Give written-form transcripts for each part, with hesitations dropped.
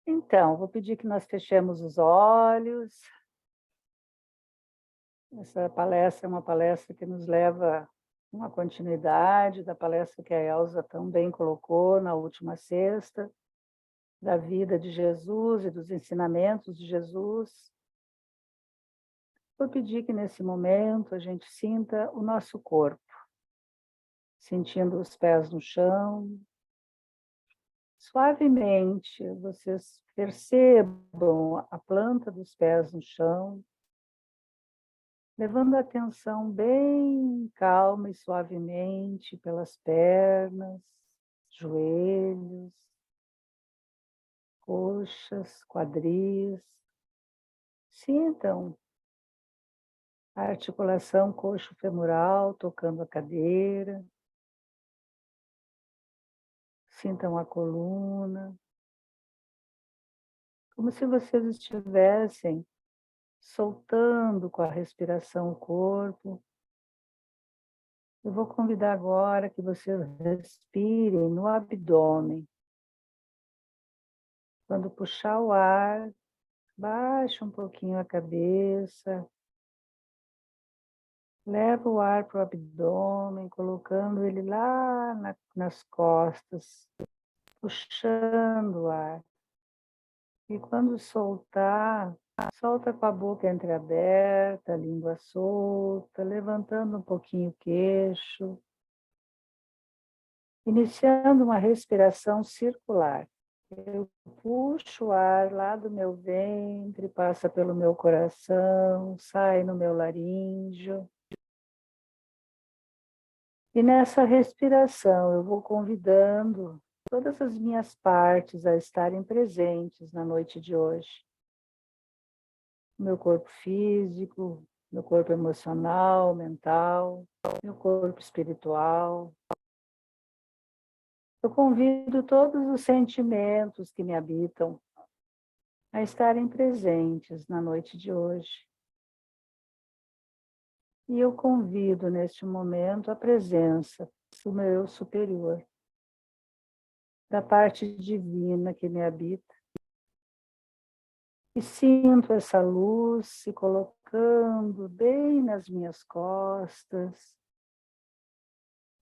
Então, vou pedir que nós fechemos os olhos. Essa palestra é uma palestra que nos leva a uma continuidade da palestra que a Elza também colocou na última sexta, da vida de Jesus e dos ensinamentos de Jesus. Vou pedir que nesse momento a gente sinta o nosso corpo, sentindo os pés no chão. Suavemente, vocês percebam a planta dos pés no chão, levando a atenção bem calma e suavemente pelas pernas, joelhos, coxas, quadris. Sintam a articulação coxo-femoral tocando a cadeira. Sintam a coluna, como se vocês estivessem soltando com a respiração o corpo. Eu vou convidar agora que vocês respirem no abdômen. Quando puxar o ar, baixa um pouquinho a cabeça, leva o ar para o abdômen, colocando ele lá nas costas, puxando o ar. E quando soltar, solta com a boca entreaberta, a língua solta, levantando um pouquinho o queixo, iniciando uma respiração circular. Eu puxo o ar lá do meu ventre, passa pelo meu coração, sai no meu laríngeo. E nessa respiração eu vou convidando todas as minhas partes a estarem presentes na noite de hoje. Meu corpo físico, meu corpo emocional, mental, meu corpo espiritual. Eu convido todos os sentimentos que me habitam a estarem presentes na noite de hoje. E eu convido neste momento a presença do meu eu superior, da parte divina que me habita. E sinto essa luz se colocando bem nas minhas costas,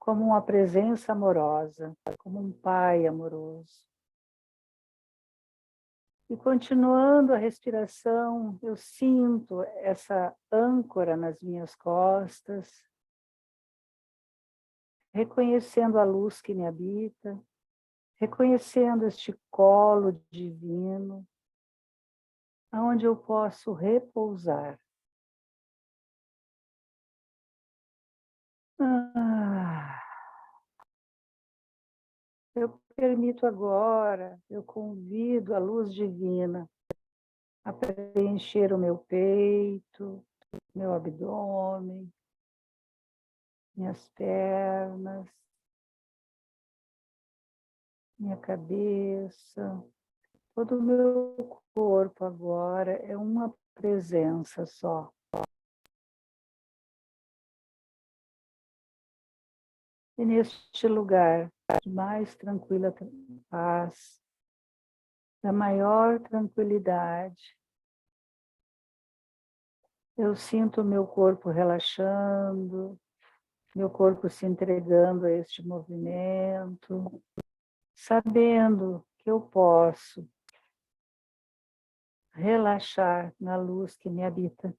como uma presença amorosa, como um pai amoroso. E continuando a respiração, eu sinto essa âncora nas minhas costas, reconhecendo a luz que me habita, reconhecendo este colo divino, onde eu posso repousar. Eu permito agora, eu convido a luz divina a preencher o meu peito, meu abdômen, minhas pernas, minha cabeça. Todo o meu corpo agora é uma presença só. E neste lugar de mais tranquila paz, da maior tranquilidade, eu sinto o meu corpo relaxando, meu corpo se entregando a este movimento, sabendo que eu posso relaxar na luz que me habita.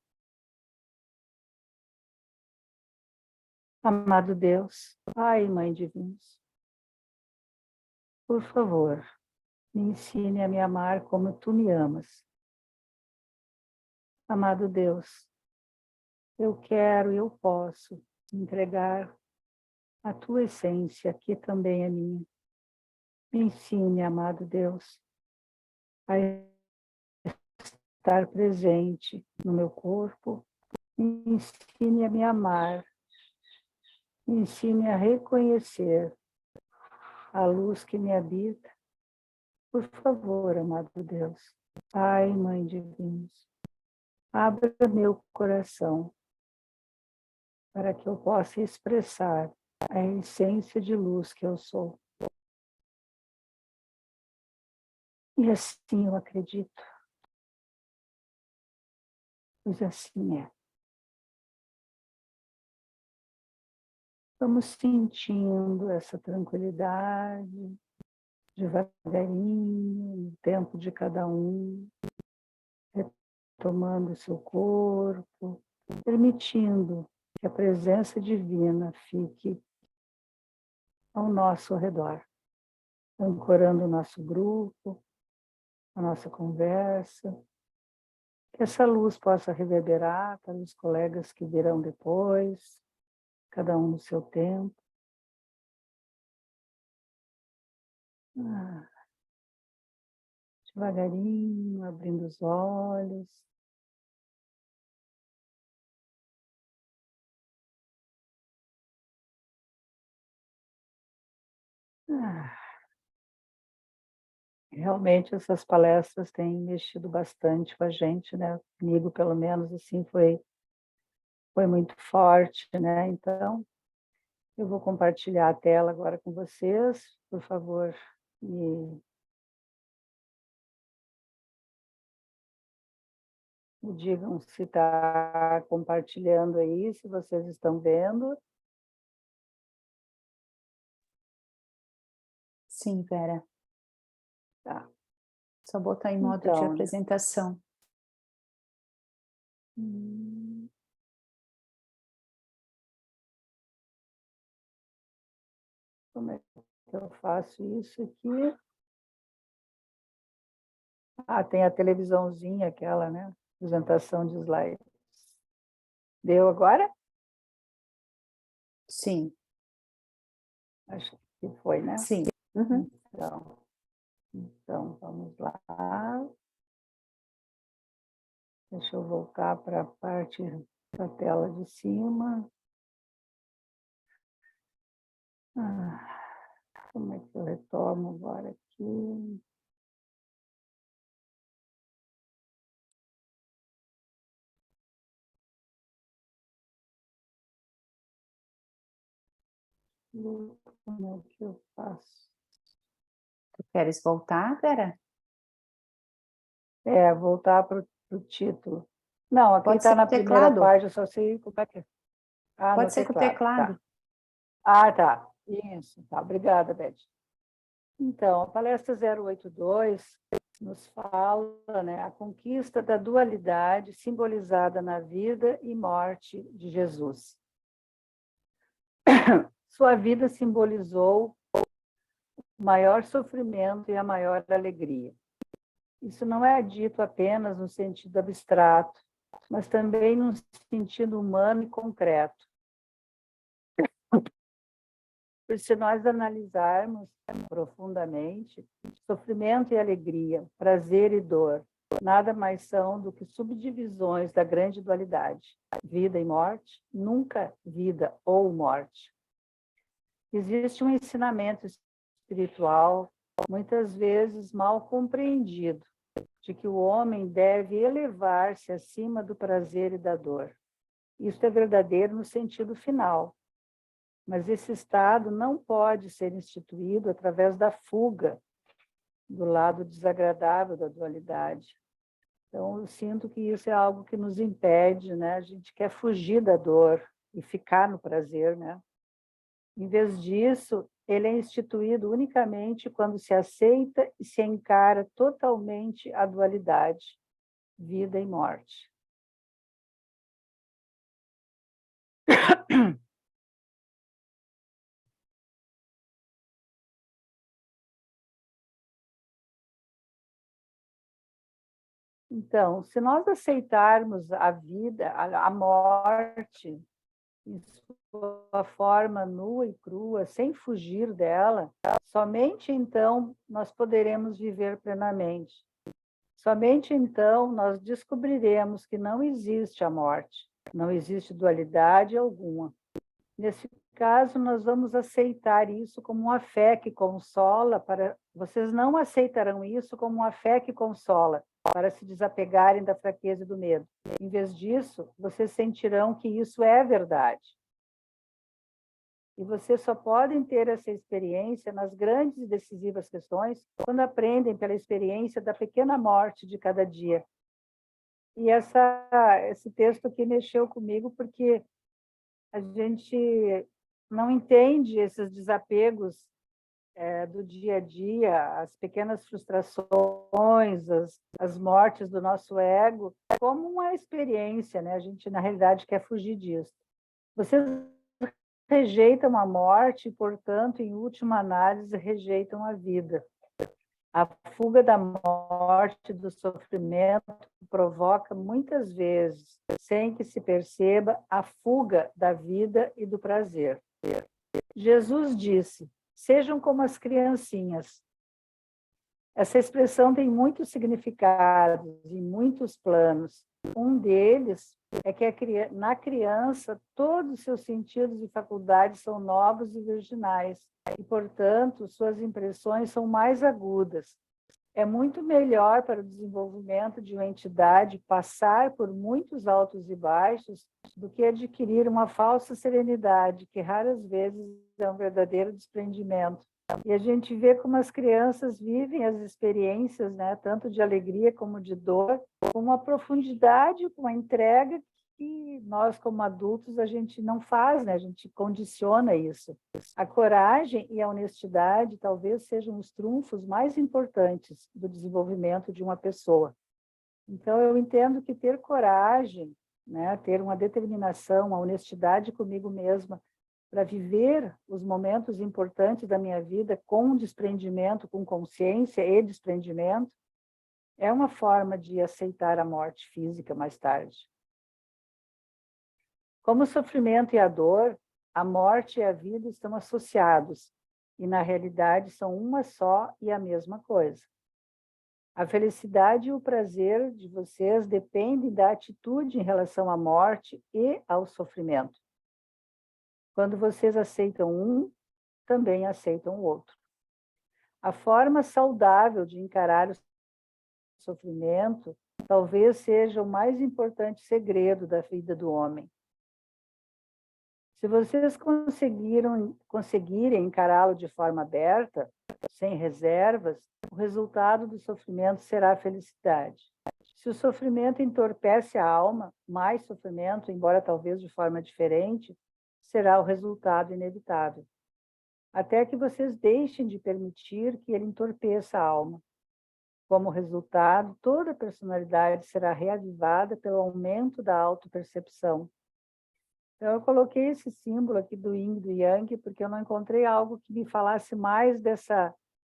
Amado Deus, Pai e Mãe divinos, por favor, me ensine a me amar como Tu me amas. Amado Deus, eu quero e eu posso entregar a Tua essência, que também é minha. Me ensine, amado Deus, a estar presente no meu corpo. Me ensine a me amar. Me ensine a reconhecer a luz que me habita. Por favor, amado Deus, Pai e Mãe divinos, abra meu coração para que eu possa expressar a essência de luz que eu sou. E assim eu acredito, pois assim é. Vamos sentindo essa tranquilidade, devagarinho, no tempo de cada um, retomando o seu corpo, permitindo que a presença divina fique ao nosso redor, ancorando o nosso grupo, a nossa conversa, que essa luz possa reverberar para os colegas que virão depois, cada um no seu tempo. Devagarinho, abrindo os olhos. Realmente essas palestras têm mexido bastante com a gente, né? Comigo, pelo menos, assim, foi muito forte, né? Então, eu vou compartilhar a tela agora com vocês. Por favor, me digam se está compartilhando aí, se vocês estão vendo. Sim, Vera. Tá. Só botar em modo de Então, apresentação. como é que eu faço isso aqui? Tem a televisãozinha, aquela, né? Apresentação de slides. Deu agora? Sim. Acho que foi, né? Sim. Uhum. Então, vamos lá. Deixa eu voltar para a parte da tela de cima. Como é que eu retomo agora aqui? Como é que eu faço? Tu queres voltar, Vera? Voltar para o título. Não, aqui Pode ser está com na o primeira teclado. página, só sei como é que é. No Pode ser com o teclado, teclado. tá. Tá. Isso, tá. Obrigada, Beth. Então, a palestra 082 nos fala, né, a conquista da dualidade simbolizada na vida e morte de Jesus. Sua vida simbolizou o maior sofrimento e a maior alegria. Isso não é dito apenas no sentido abstrato, mas também no sentido humano e concreto. Por se nós analisarmos profundamente, sofrimento e alegria, prazer e dor, nada mais são do que subdivisões da grande dualidade, vida e morte, nunca vida ou morte. Existe um ensinamento espiritual, muitas vezes mal compreendido, de que o homem deve elevar-se acima do prazer e da dor. Isso é verdadeiro no sentido final, mas esse estado não pode ser instituído através da fuga do lado desagradável da dualidade. Então, eu sinto que isso é algo que nos impede, né? A gente quer fugir da dor e ficar no prazer, né? Em vez disso, ele é instituído unicamente quando se aceita e se encara totalmente a dualidade, vida e morte. Então, se nós aceitarmos a vida, a morte, em sua forma nua e crua, sem fugir dela, somente então nós poderemos viver plenamente. Somente então nós descobriremos que não existe a morte, não existe dualidade alguma. Nesse caso, nós vamos aceitar isso como uma fé que consola, vocês não aceitarão isso como uma fé que consola, para se desapegarem da fraqueza e do medo. Em vez disso, vocês sentirão que isso é verdade. E vocês só podem ter essa experiência nas grandes e decisivas questões quando aprendem pela experiência da pequena morte de cada dia. E esse texto aqui mexeu comigo porque a gente não entende esses desapegos do dia a dia, as pequenas frustrações, as mortes do nosso ego, como uma experiência, né? A gente, na realidade, quer fugir disso. Vocês rejeitam a morte e, portanto, em última análise, rejeitam a vida. A fuga da morte, do sofrimento, provoca muitas vezes, sem que se perceba, a fuga da vida e do prazer. Jesus disse: sejam como as criancinhas. Essa expressão tem muitos significados e muitos planos. Um deles é que na criança todos os seus sentidos e faculdades são novos e virginais e, portanto, suas impressões são mais agudas. É muito melhor para o desenvolvimento de uma entidade passar por muitos altos e baixos do que adquirir uma falsa serenidade, que raras vezes é um verdadeiro desprendimento. E a gente vê como as crianças vivem as experiências, né, tanto de alegria como de dor, com uma profundidade, com uma entrega que nós, como adultos, a gente não faz, né? A gente condiciona isso. A coragem e a honestidade talvez sejam os trunfos mais importantes do desenvolvimento de uma pessoa. Então, eu entendo que ter coragem, né, ter uma determinação, uma honestidade comigo mesma, para viver os momentos importantes da minha vida com desprendimento, com consciência e desprendimento, é uma forma de aceitar a morte física mais tarde. Como o sofrimento e a dor, a morte e a vida estão associados, e na realidade são uma só e a mesma coisa. A felicidade e o prazer de vocês dependem da atitude em relação à morte e ao sofrimento. Quando vocês aceitam um, também aceitam o outro. A forma saudável de encarar o sofrimento talvez seja o mais importante segredo da vida do homem. Se vocês conseguirem encará-lo de forma aberta, sem reservas, o resultado do sofrimento será a felicidade. Se o sofrimento entorpece a alma, mais sofrimento, embora talvez de forma diferente, será o resultado inevitável. Até que vocês deixem de permitir que ele entorpeça a alma. Como resultado, toda a personalidade será reavivada pelo aumento da autopercepção. Então, eu coloquei esse símbolo aqui do yin e do yang, porque eu não encontrei algo que me falasse mais dessa...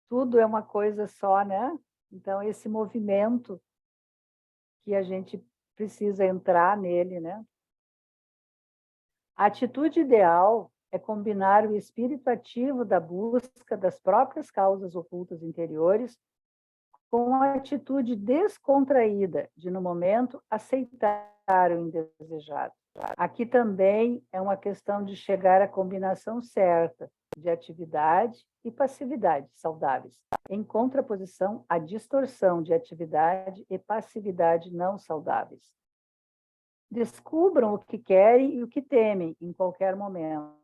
Tudo é uma coisa só, né? Então, esse movimento que a gente precisa entrar nele, né? A atitude ideal é combinar o espírito ativo da busca das próprias causas ocultas interiores com a atitude descontraída de, no momento, aceitar o indesejado. Aqui também é uma questão de chegar à combinação certa de atividade e passividade saudáveis, em contraposição à distorção de atividade e passividade não saudáveis. Descubram o que querem e o que temem em qualquer momento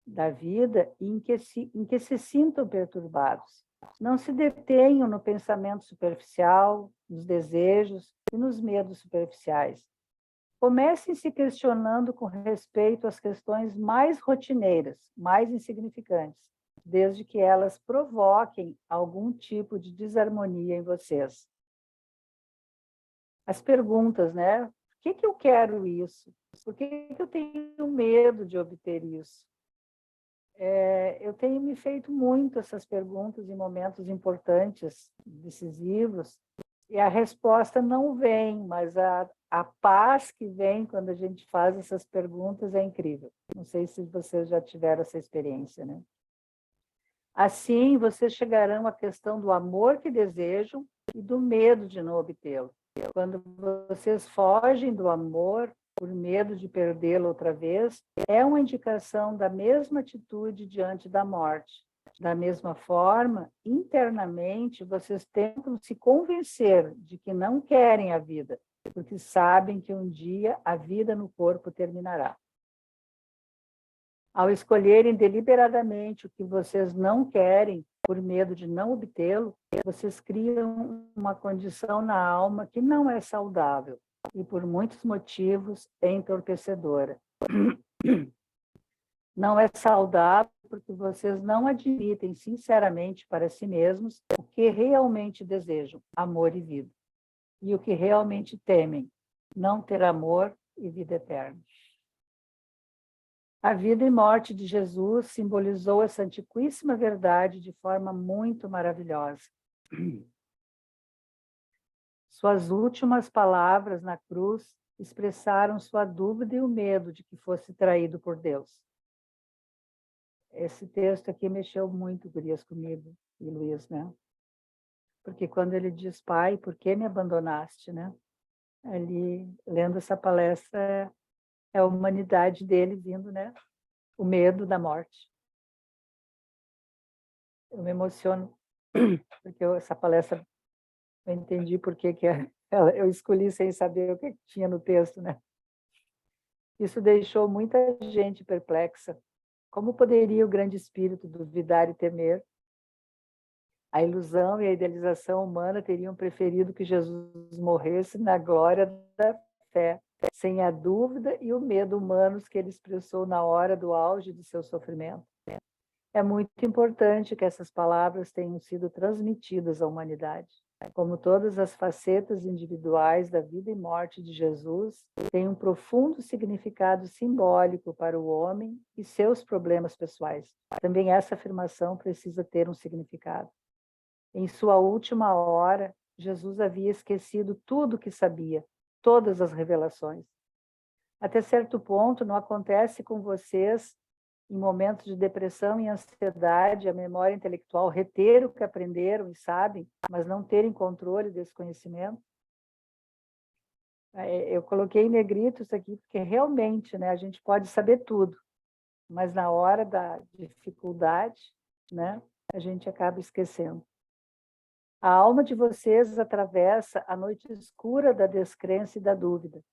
da vida em que se sintam perturbados. Não se detenham no pensamento superficial, nos desejos e nos medos superficiais. Comecem se questionando com respeito às questões mais rotineiras, mais insignificantes, desde que elas provoquem algum tipo de desarmonia em vocês. As perguntas, né? Por que eu quero isso? Por que eu tenho medo de obter isso? Eu tenho me feito muito essas perguntas em momentos importantes, decisivos, e a resposta não vem, mas a paz que vem quando a gente faz essas perguntas é incrível. Não sei se vocês já tiveram essa experiência, né? Assim, vocês chegarão à questão do amor que desejam e do medo de não obtê-lo. Quando vocês fogem do amor por medo de perdê-lo outra vez, é uma indicação da mesma atitude diante da morte. Da mesma forma, internamente, vocês tentam se convencer de que não querem a vida, porque sabem que um dia a vida no corpo terminará. Ao escolherem deliberadamente o que vocês não querem, por medo de não obtê-lo, vocês criam uma condição na alma que não é saudável e, por muitos motivos, é entorpecedora. Não é saudável porque vocês não admitem sinceramente para si mesmos o que realmente desejam, amor e vida, e o que realmente temem, não ter amor e vida eterna. A vida e morte de Jesus simbolizou essa antiquíssima verdade de forma muito maravilhosa. Suas últimas palavras na cruz expressaram sua dúvida e o medo de que fosse traído por Deus. Esse texto aqui mexeu muito, gurias, comigo e Luiz, né? Porque quando ele diz, Pai, por que me abandonaste, né? Ali, lendo essa palestra, é a humanidade dele vindo, né? O medo da morte. Eu me emociono, porque essa palestra eu entendi por que eu escolhi sem saber o que tinha no texto, né? Isso deixou muita gente perplexa. Como poderia o grande espírito duvidar e temer? A ilusão e a idealização humana teriam preferido que Jesus morresse na glória da fé, sem a dúvida e o medo humanos que ele expressou na hora do auge de seu sofrimento. É muito importante que essas palavras tenham sido transmitidas à humanidade. Como todas as facetas individuais da vida e morte de Jesus, têm um profundo significado simbólico para o homem e seus problemas pessoais. Também essa afirmação precisa ter um significado. Em sua última hora, Jesus havia esquecido tudo o que sabia, todas as revelações. Até certo ponto, não acontece com vocês, em momentos de depressão e ansiedade, a memória intelectual reter o que aprenderam e sabem, mas não terem controle desse conhecimento? Eu coloquei em negrito isso aqui, porque realmente, né, a gente pode saber tudo, mas na hora da dificuldade, né, a gente acaba esquecendo. A alma de vocês atravessa a noite escura da descrença e da dúvida.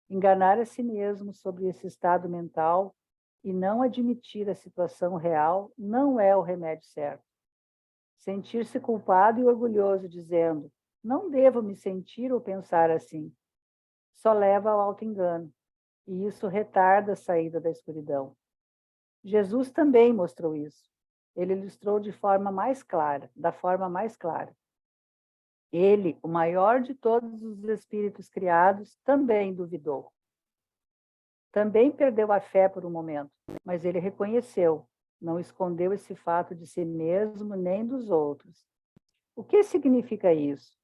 Enganar a si mesmo sobre esse estado mental e não admitir a situação real não é o remédio certo. Sentir-se culpado e orgulhoso, dizendo, não devo me sentir ou pensar assim, só leva ao auto-engano, e isso retarda a saída da escuridão. Jesus também mostrou isso. Ele ilustrou da forma mais clara. Ele, o maior de todos os espíritos criados, também duvidou. Também perdeu a fé por um momento, mas ele reconheceu, não escondeu esse fato de si mesmo nem dos outros. O que significa isso?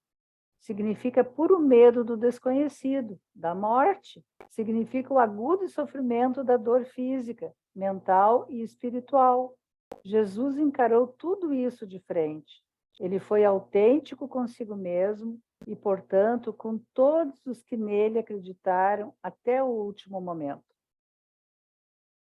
Significa puro medo do desconhecido, da morte. Significa o agudo sofrimento da dor física, mental e espiritual. Jesus encarou tudo isso de frente. Ele foi autêntico consigo mesmo e, portanto, com todos os que nele acreditaram até o último momento.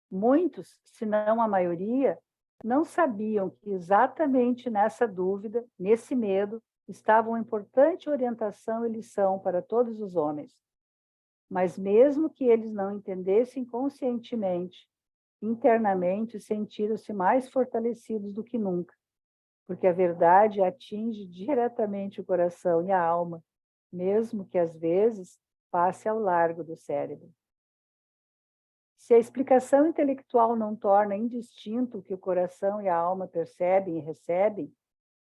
Muitos, se não a maioria, não sabiam que exatamente nessa dúvida, nesse medo, estava uma importante orientação e lição para todos os homens. Mas mesmo que eles não entendessem conscientemente, internamente sentiram-se mais fortalecidos do que nunca, porque a verdade atinge diretamente o coração e a alma, mesmo que às vezes passe ao largo do cérebro. Se a explicação intelectual não torna indistinto o que o coração e a alma percebem e recebem,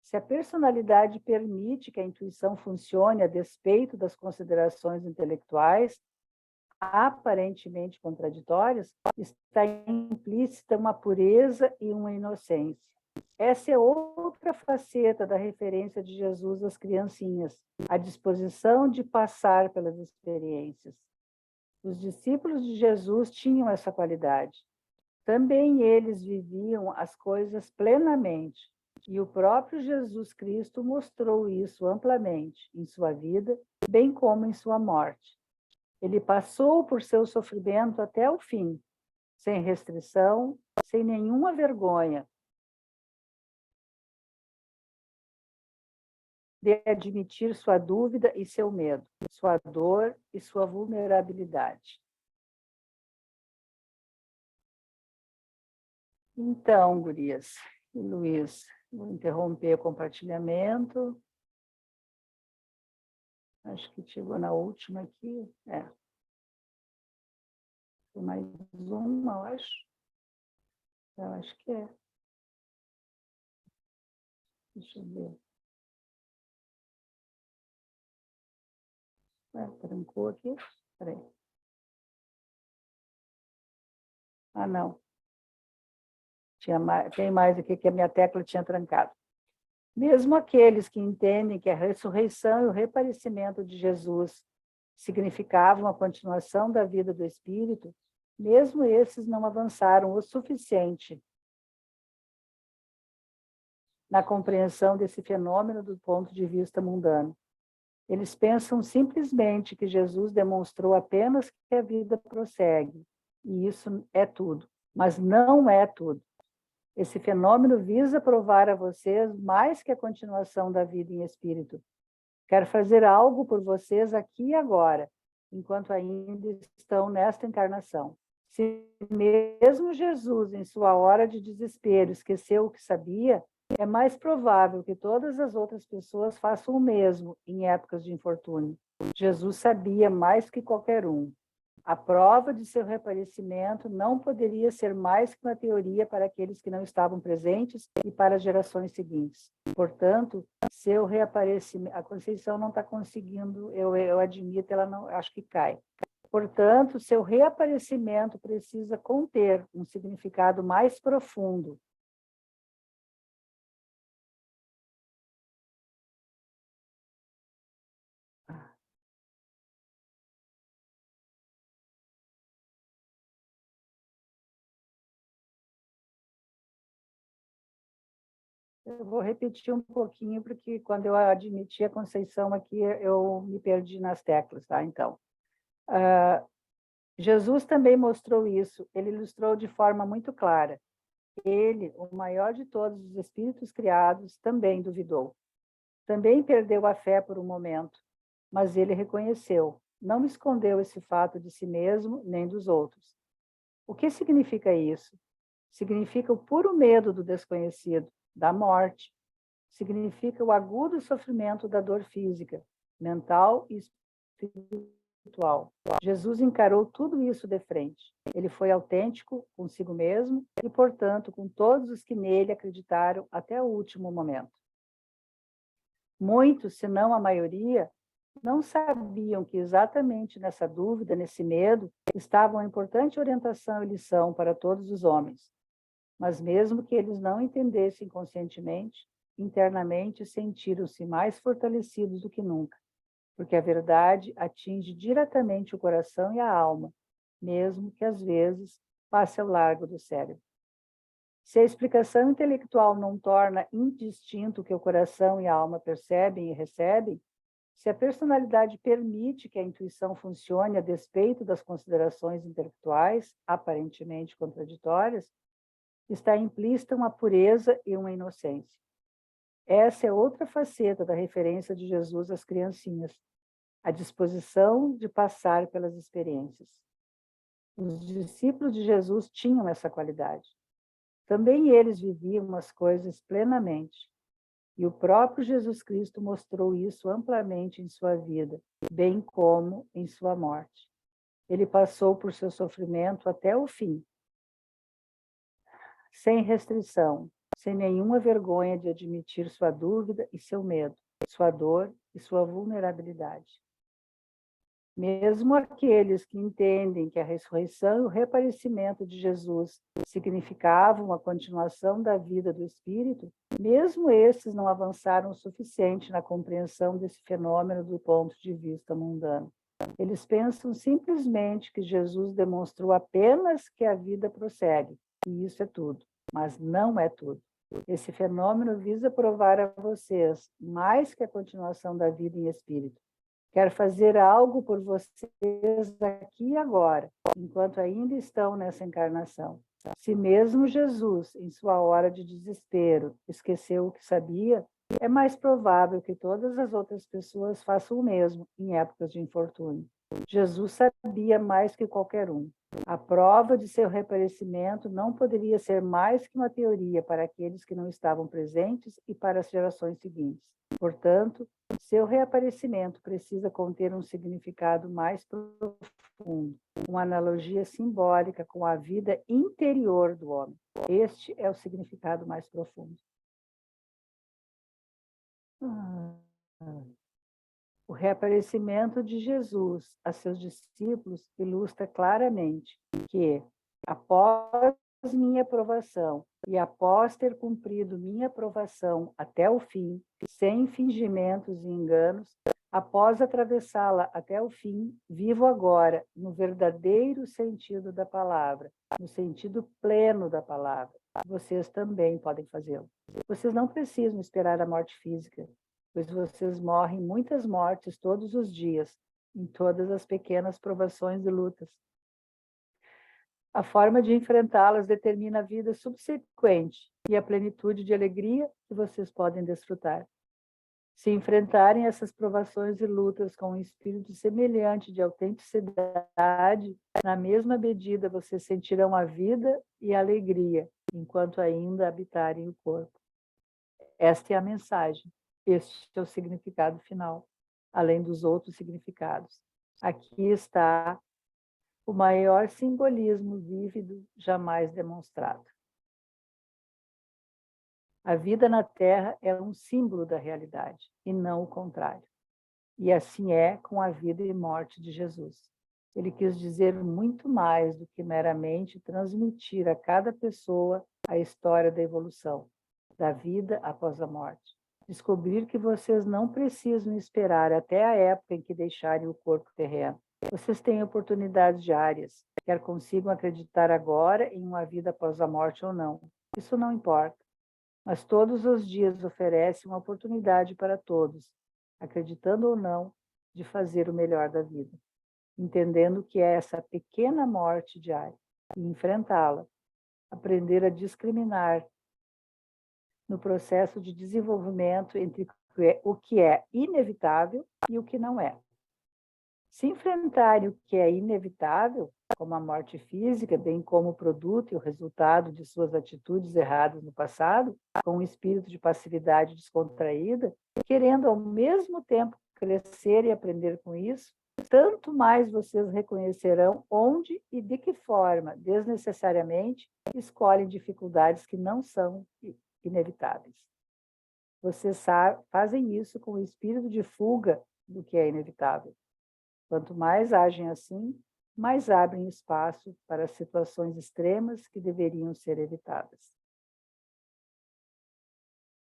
se a personalidade permite que a intuição funcione a despeito das considerações intelectuais, aparentemente contraditórias, está implícita uma pureza e uma inocência. Essa é outra faceta da referência de Jesus às criancinhas, a disposição de passar pelas experiências. Os discípulos de Jesus tinham essa qualidade. Também eles viviam as coisas plenamente, e o próprio Jesus Cristo mostrou isso amplamente em sua vida, bem como em sua morte. Ele passou por seu sofrimento até o fim, sem restrição, sem nenhuma vergonha de admitir sua dúvida e seu medo, sua dor e sua vulnerabilidade. Então, gurias e Luiz, vou interromper o compartilhamento. Acho que chegou na última aqui. Tem mais uma, eu acho. Eu acho que é. Deixa eu ver. Trancou aqui. Peraí. Ah, não. Tem mais aqui que a minha tecla tinha trancado. Mesmo aqueles que entendem que a ressurreição e o reaparecimento de Jesus significavam a continuação da vida do Espírito, mesmo esses não avançaram o suficiente na compreensão desse fenômeno do ponto de vista mundano. Eles pensam simplesmente que Jesus demonstrou apenas que a vida prossegue, e isso é tudo, mas não é tudo. Esse fenômeno visa provar a vocês mais que a continuação da vida em espírito. Quero fazer algo por vocês aqui e agora, enquanto ainda estão nesta encarnação. Se mesmo Jesus, em sua hora de desespero, esqueceu o que sabia, é mais provável que todas as outras pessoas façam o mesmo em épocas de infortúnio. Jesus sabia mais que qualquer um. A prova de seu reaparecimento não poderia ser mais que uma teoria para aqueles que não estavam presentes e para as gerações seguintes. Portanto, seu reaparecimento... A Conceição não está conseguindo, eu admito, ela não, acho que cai. Portanto, seu reaparecimento precisa conter um significado mais profundo. Eu vou repetir um pouquinho, porque quando eu admiti a Conceição aqui, eu me perdi nas teclas, tá? Então, Jesus também mostrou isso, ele ilustrou de forma muito clara. Ele, o maior de todos os espíritos criados, também duvidou. Também perdeu a fé por um momento, mas ele reconheceu, não escondeu esse fato de si mesmo nem dos outros. O que significa isso? Significa o puro medo do desconhecido, da morte. Significa o agudo sofrimento da dor física, mental e espiritual. Jesus encarou tudo isso de frente. Ele foi autêntico consigo mesmo e, portanto, com todos os que nele acreditaram até o último momento. Muitos, se não a maioria, não sabiam que exatamente nessa dúvida, nesse medo, estava uma importante orientação e lição para todos os homens. Mas mesmo que eles não entendessem conscientemente, internamente sentiram-se mais fortalecidos do que nunca, porque a verdade atinge diretamente o coração e a alma, mesmo que às vezes passe ao largo do cérebro. Se a explicação intelectual não torna indistinto o que o coração e a alma percebem e recebem, se a personalidade permite que a intuição funcione a despeito das considerações intelectuais, aparentemente contraditórias, está implícita uma pureza e uma inocência. Essa é outra faceta da referência de Jesus às criancinhas, a disposição de passar pelas experiências. Os discípulos de Jesus tinham essa qualidade. Também eles viviam as coisas plenamente. E o próprio Jesus Cristo mostrou isso amplamente em sua vida, bem como em sua morte. Ele passou por seu sofrimento até o fim, sem restrição, sem nenhuma vergonha de admitir sua dúvida e seu medo, sua dor e sua vulnerabilidade. Mesmo aqueles que entendem que a ressurreição e o reaparecimento de Jesus significavam a continuação da vida do Espírito, mesmo esses não avançaram o suficiente na compreensão desse fenômeno do ponto de vista mundano. Eles pensam simplesmente que Jesus demonstrou apenas que a vida prossegue, e isso é tudo, mas não é tudo. Esse fenômeno visa provar a vocês mais que a continuação da vida em espírito. Quero fazer algo por vocês aqui e agora, enquanto ainda estão nessa encarnação. Se mesmo Jesus, em sua hora de desespero, esqueceu o que sabia, é mais provável que todas as outras pessoas façam o mesmo em épocas de infortúnio. Jesus sabia mais que qualquer um. A prova de seu reaparecimento não poderia ser mais que uma teoria para aqueles que não estavam presentes e para as gerações seguintes. Portanto, seu reaparecimento precisa conter um significado mais profundo, uma analogia simbólica com a vida interior do homem. Este é o significado mais profundo. O reaparecimento de Jesus a seus discípulos ilustra claramente que, após minha provação e após ter cumprido minha provação até o fim, sem fingimentos e enganos, após atravessá-la até o fim, vivo agora no verdadeiro sentido da palavra, no sentido pleno da palavra. Vocês também podem fazê-lo. Vocês não precisam esperar a morte física, pois vocês morrem muitas mortes todos os dias, em todas as pequenas provações e lutas. A forma de enfrentá-las determina a vida subsequente e a plenitude de alegria que vocês podem desfrutar. Se enfrentarem essas provações e lutas com um espírito semelhante de autenticidade, na mesma medida vocês sentirão a vida e a alegria, enquanto ainda habitarem o corpo. Esta é a mensagem. Este é o significado final, além dos outros significados. Aqui está o maior simbolismo vívido jamais demonstrado. A vida na Terra é um símbolo da realidade, e não o contrário. E assim é com a vida e morte de Jesus. Ele quis dizer muito mais do que meramente transmitir a cada pessoa a história da evolução, da vida após a morte. Descobrir que vocês não precisam esperar até a época em que deixarem o corpo terreno. Vocês têm oportunidades diárias, quer consigam acreditar agora em uma vida após a morte ou não. Isso não importa. Mas todos os dias oferecem uma oportunidade para todos, acreditando ou não, de fazer o melhor da vida, entendendo que é essa pequena morte diária e enfrentá-la, aprender a discriminar no processo de desenvolvimento entre o que é inevitável e o que não é. Se enfrentarem o que é inevitável, como a morte física, bem como o produto e o resultado de suas atitudes erradas no passado, com um espírito de passividade descontraída, querendo ao mesmo tempo crescer e aprender com isso, tanto mais vocês reconhecerão onde e de que forma, desnecessariamente, escolhem dificuldades que não são inevitáveis. Vocês fazem isso com o espírito de fuga do que é inevitável. Quanto mais agem assim, mais abrem espaço para situações extremas que deveriam ser evitadas.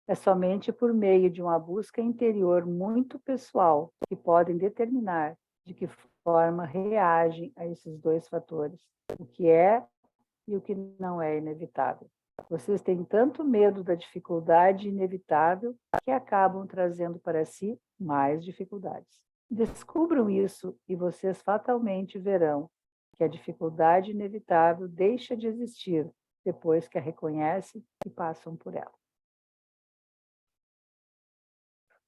É somente por meio de uma busca interior muito pessoal que podem determinar de que forma reagem a esses dois fatores, o que é e o que não é inevitável. Vocês têm tanto medo da dificuldade inevitável que acabam trazendo para si mais dificuldades. Descubram isso e vocês fatalmente verão que a dificuldade inevitável deixa de existir depois que a reconhecem e passam por ela.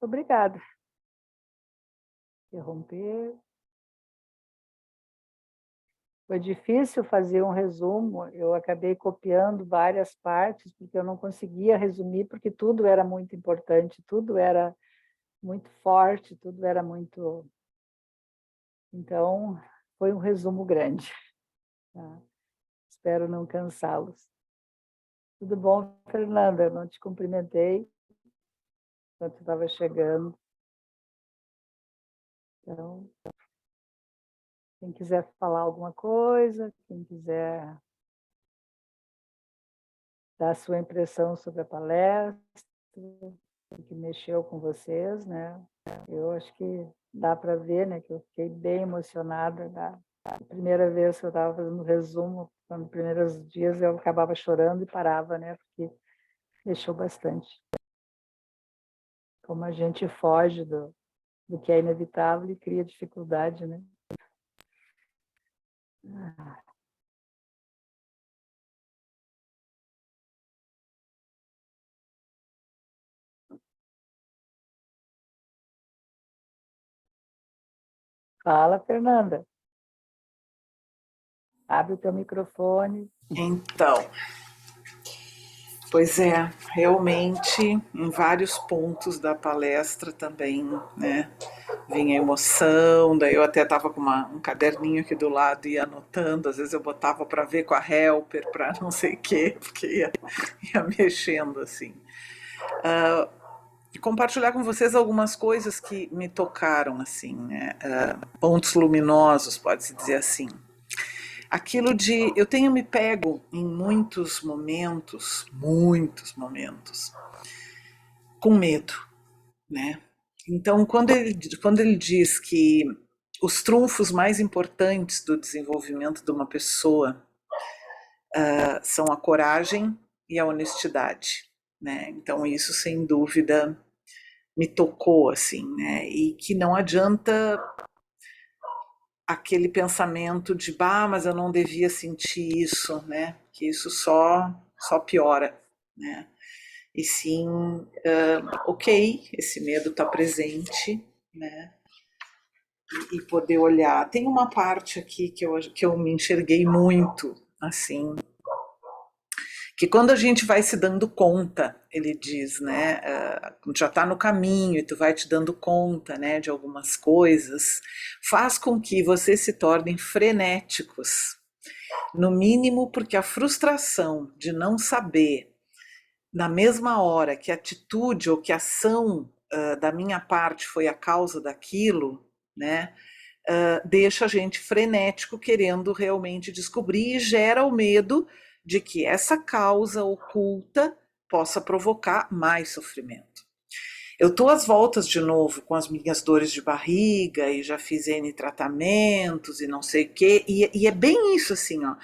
Obrigada. Interromper. Foi difícil fazer um resumo, eu acabei copiando várias partes, porque eu não conseguia resumir, porque tudo era muito importante, tudo era muito forte, tudo era muito... Então, foi um resumo grande. Tá? Espero não cansá-los. Tudo bom, Fernanda? Eu não te cumprimentei enquanto estava chegando. Então, quem quiser falar alguma coisa, quem quiser dar a sua impressão sobre a palestra, que mexeu com vocês, né? Eu acho que dá para ver, né, que eu fiquei bem emocionada da primeira vez que eu estava fazendo resumo, nos primeiros dias eu acabava chorando e parava, né, porque mexeu bastante. Como a gente foge do que é inevitável e cria dificuldade, né? Fala, Fernanda. Abre o teu microfone. Então, pois é, realmente, em vários pontos da palestra também, né, vinha emoção, daí eu até estava com um caderninho aqui do lado e ia anotando, às vezes eu botava para ver com a helper, para não sei o quê, porque ia mexendo assim. E compartilhar com vocês algumas coisas que me tocaram, assim, né, pontos luminosos, pode-se dizer assim. Aquilo de eu tenho me pego em muitos momentos, com medo, né? Então, quando ele diz que os trunfos mais importantes do desenvolvimento de uma pessoa são a coragem e a honestidade, né? Então, isso sem dúvida me tocou, assim, né? E que não adianta aquele pensamento de, bah, mas eu não devia sentir isso, né? Que isso só piora, né? E sim, ok, esse medo está presente, né? E poder olhar. Tem uma parte aqui que eu me enxerguei muito, assim, que quando a gente vai se dando conta, ele diz, né, já está no caminho e tu vai te dando conta, né, de algumas coisas, faz com que vocês se tornem frenéticos, no mínimo porque a frustração de não saber, na mesma hora, que atitude ou que ação da minha parte foi a causa daquilo, né, deixa a gente frenético querendo realmente descobrir e gera o medo de que essa causa oculta possa provocar mais sofrimento. Eu estou às voltas de novo com as minhas dores de barriga e já fiz N tratamentos e não sei o quê, e é bem isso assim, ó.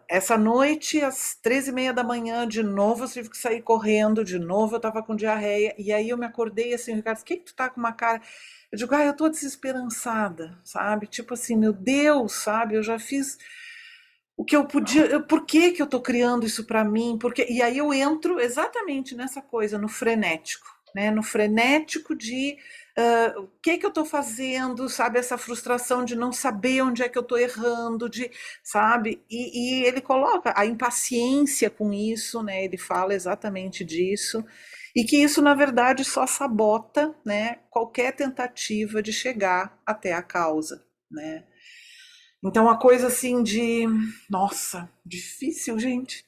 Essa noite, às 13h30 da manhã, de novo eu tive que sair correndo, de novo eu estava com diarreia, e aí eu me acordei assim, Ricardo, o que tu tá com uma cara? Eu digo, eu tô desesperançada, sabe? Tipo assim, meu Deus, sabe? Eu já fiz o que eu podia, por que que eu tô criando isso para mim? Porque e aí eu entro exatamente nessa coisa, no frenético, né? No frenético de o que que eu tô fazendo, sabe? Essa frustração de não saber onde é que eu tô errando, de, sabe? E ele coloca a impaciência com isso, né? Ele fala exatamente disso. E que isso, na verdade, só sabota, né, qualquer tentativa de chegar até a causa, né? Então, a coisa assim de, nossa, difícil, gente.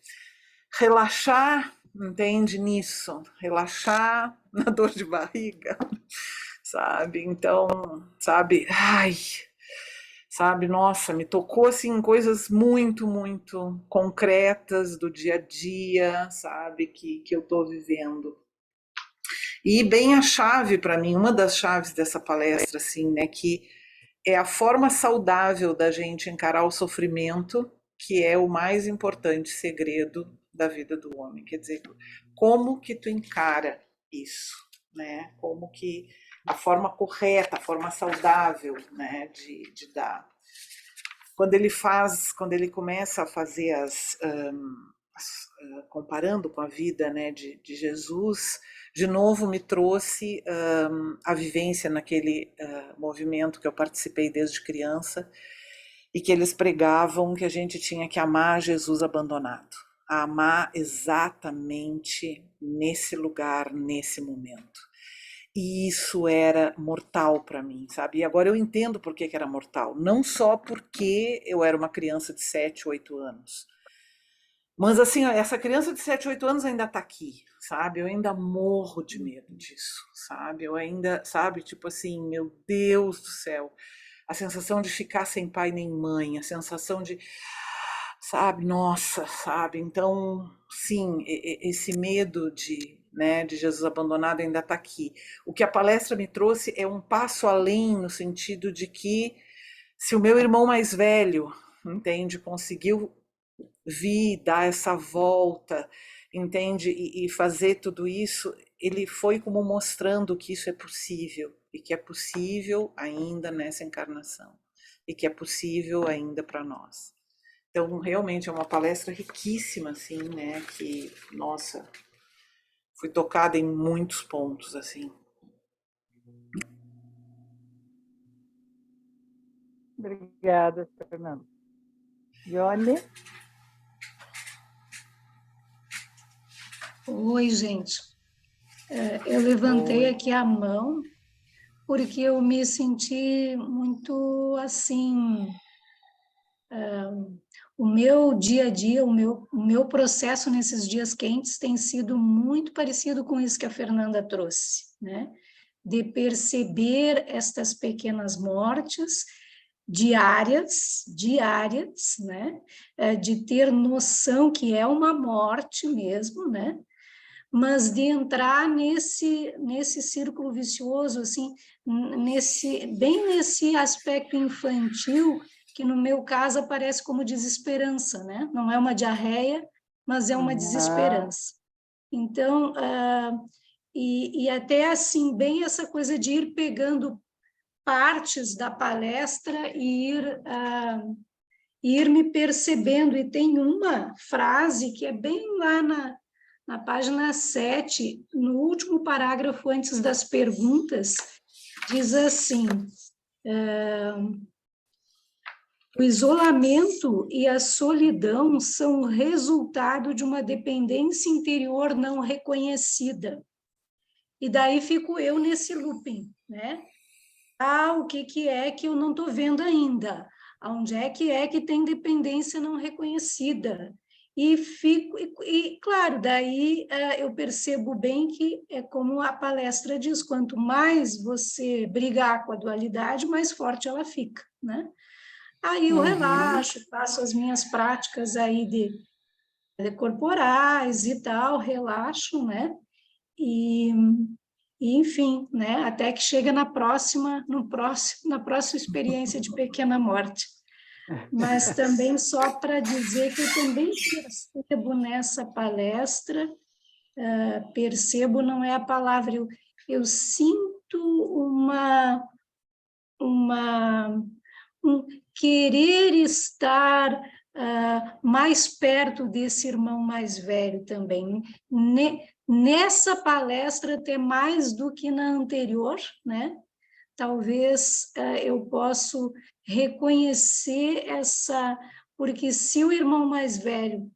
Relaxar, entende nisso? Relaxar na dor de barriga, sabe? Então, sabe, ai, sabe, nossa, me tocou assim em coisas muito concretas do dia a dia, sabe, que eu tô vivendo. E bem a chave para mim, uma das chaves dessa palestra, assim, né, que é a forma saudável da gente encarar o sofrimento, que é o mais importante segredo da vida do homem. Quer dizer, como que tu encara isso, né? Como que a forma correta, a forma saudável, né, de dar. Quando ele começa a fazer comparando com a vida, né, de Jesus, de novo me trouxe a vivência naquele movimento que eu participei desde criança e que eles pregavam que a gente tinha que amar Jesus abandonado, a amar exatamente nesse lugar, nesse momento. E isso era mortal para mim, sabe? E agora eu entendo por que era mortal. Não só porque eu era uma criança de 7, 8 anos, mas assim, essa criança de 7, 8 anos ainda está aqui, sabe? Eu ainda morro de medo disso, sabe? Eu ainda, sabe, tipo assim, meu Deus do céu. A sensação de ficar sem pai nem mãe, a sensação de, sabe, nossa, sabe? Então, sim, esse medo de, né, de Jesus abandonado ainda está aqui. O que a palestra me trouxe é um passo além no sentido de que se o meu irmão mais velho, entende, conseguiu vir, dar essa volta, entende? E fazer tudo isso, ele foi como mostrando que isso é possível, e que é possível ainda nessa encarnação, e que é possível ainda para nós. Então, realmente é uma palestra riquíssima, assim, né? Que, nossa, fui tocada em muitos pontos, assim. Obrigada, Fernando. Johnny? Oi, gente. Eu levantei aqui a mão porque eu me senti muito assim. O meu dia a dia, o meu processo nesses dias quentes tem sido muito parecido com isso que a Fernanda trouxe, né? De perceber estas pequenas mortes diárias, né? De ter noção que é uma morte mesmo, né? Mas de entrar nesse círculo vicioso, assim, bem nesse aspecto infantil, que no meu caso aparece como desesperança, né? Não é uma diarreia, mas é uma desesperança. Então, e até assim, bem essa coisa de ir pegando partes da palestra e ir me percebendo. E tem uma frase que é bem lá na página 7, no último parágrafo antes das perguntas, diz assim: o isolamento e a solidão são o resultado de uma dependência interior não reconhecida. E daí fico eu nesse looping, né? O que é que eu não estou vendo ainda? Onde é que tem dependência não reconhecida? E claro, daí eu percebo bem que é como a palestra diz, quanto mais você brigar com a dualidade, mais forte ela fica, né? Aí eu relaxo, faço as minhas práticas aí de corporais e tal, relaxo, né? E enfim, né? Até que chega na próxima experiência de pequena morte. Mas também só para dizer que eu também percebo nessa palestra, percebo não é a palavra, eu sinto um querer estar mais perto desse irmão mais velho também. Nessa palestra, até mais do que na anterior, né? Talvez eu possa reconhecer porque se o irmão mais velho,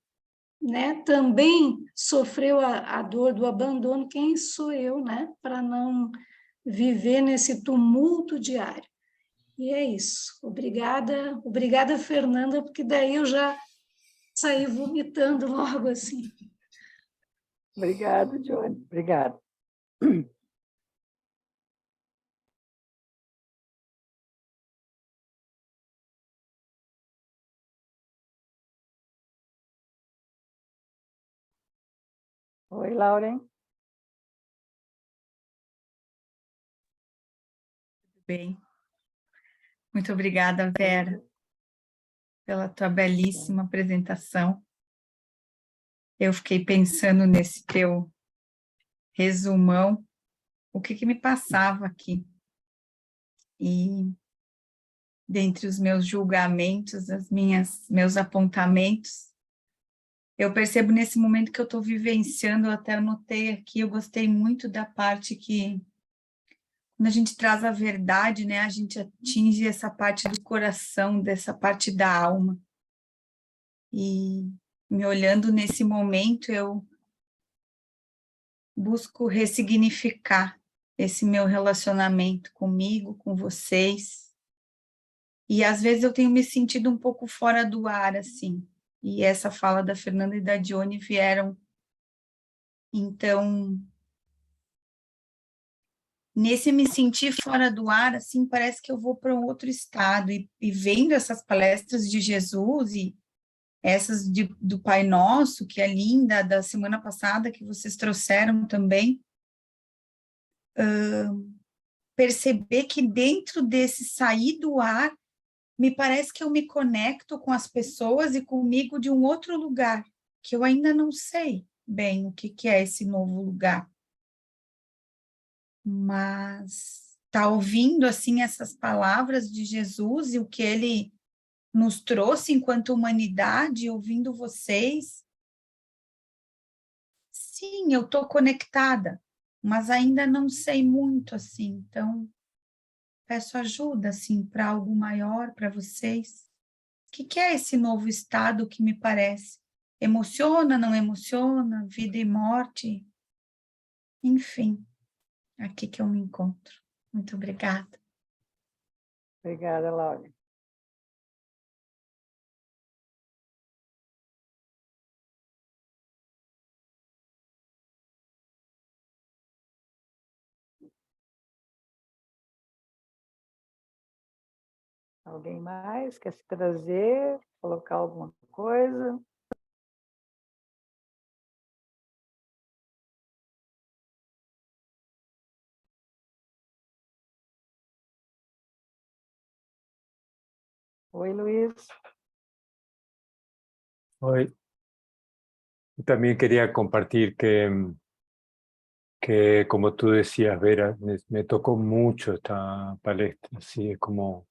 né, também sofreu a dor do abandono, quem sou eu, né, para não viver nesse tumulto diário? E é isso. Obrigada, Fernanda, porque daí eu já saí vomitando logo assim. Obrigado, Johnny. Obrigado. Oi, Lauren. Bem, muito obrigada, Vera, pela tua belíssima apresentação. Eu fiquei pensando nesse teu resumão, o que me passava aqui. E dentre os meus julgamentos, meus apontamentos, eu percebo nesse momento que eu estou vivenciando, eu até anotei aqui, eu gostei muito da parte que, quando a gente traz a verdade, né, a gente atinge essa parte do coração, dessa parte da alma. E me olhando nesse momento, eu busco ressignificar esse meu relacionamento comigo, com vocês. E às vezes eu tenho me sentido um pouco fora do ar, assim. E essa fala da Fernanda e da Dione vieram. Então, nesse me sentir fora do ar, assim, parece que eu vou para um outro estado. E vendo essas palestras de Jesus e essas do Pai Nosso, que é linda, da semana passada, que vocês trouxeram também, perceber que dentro desse sair do ar, me parece que eu me conecto com as pessoas e comigo de um outro lugar, que eu ainda não sei bem o que é esse novo lugar. Mas tá ouvindo, assim, essas palavras de Jesus e o que ele nos trouxe enquanto humanidade, ouvindo vocês, sim, eu estou conectada, mas ainda não sei muito, assim, então peço ajuda, assim, para algo maior, para vocês, que é esse novo estado que me parece? Emociona, não emociona? Vida e morte? Enfim, aqui que eu me encontro. Muito obrigada. Obrigada, Laura. Alguém mais quer se trazer, colocar alguma coisa? Oi, Luiz. Hoy también quería compartir que como tú decías, Vera, me tocó mucho esta palestra, así es como,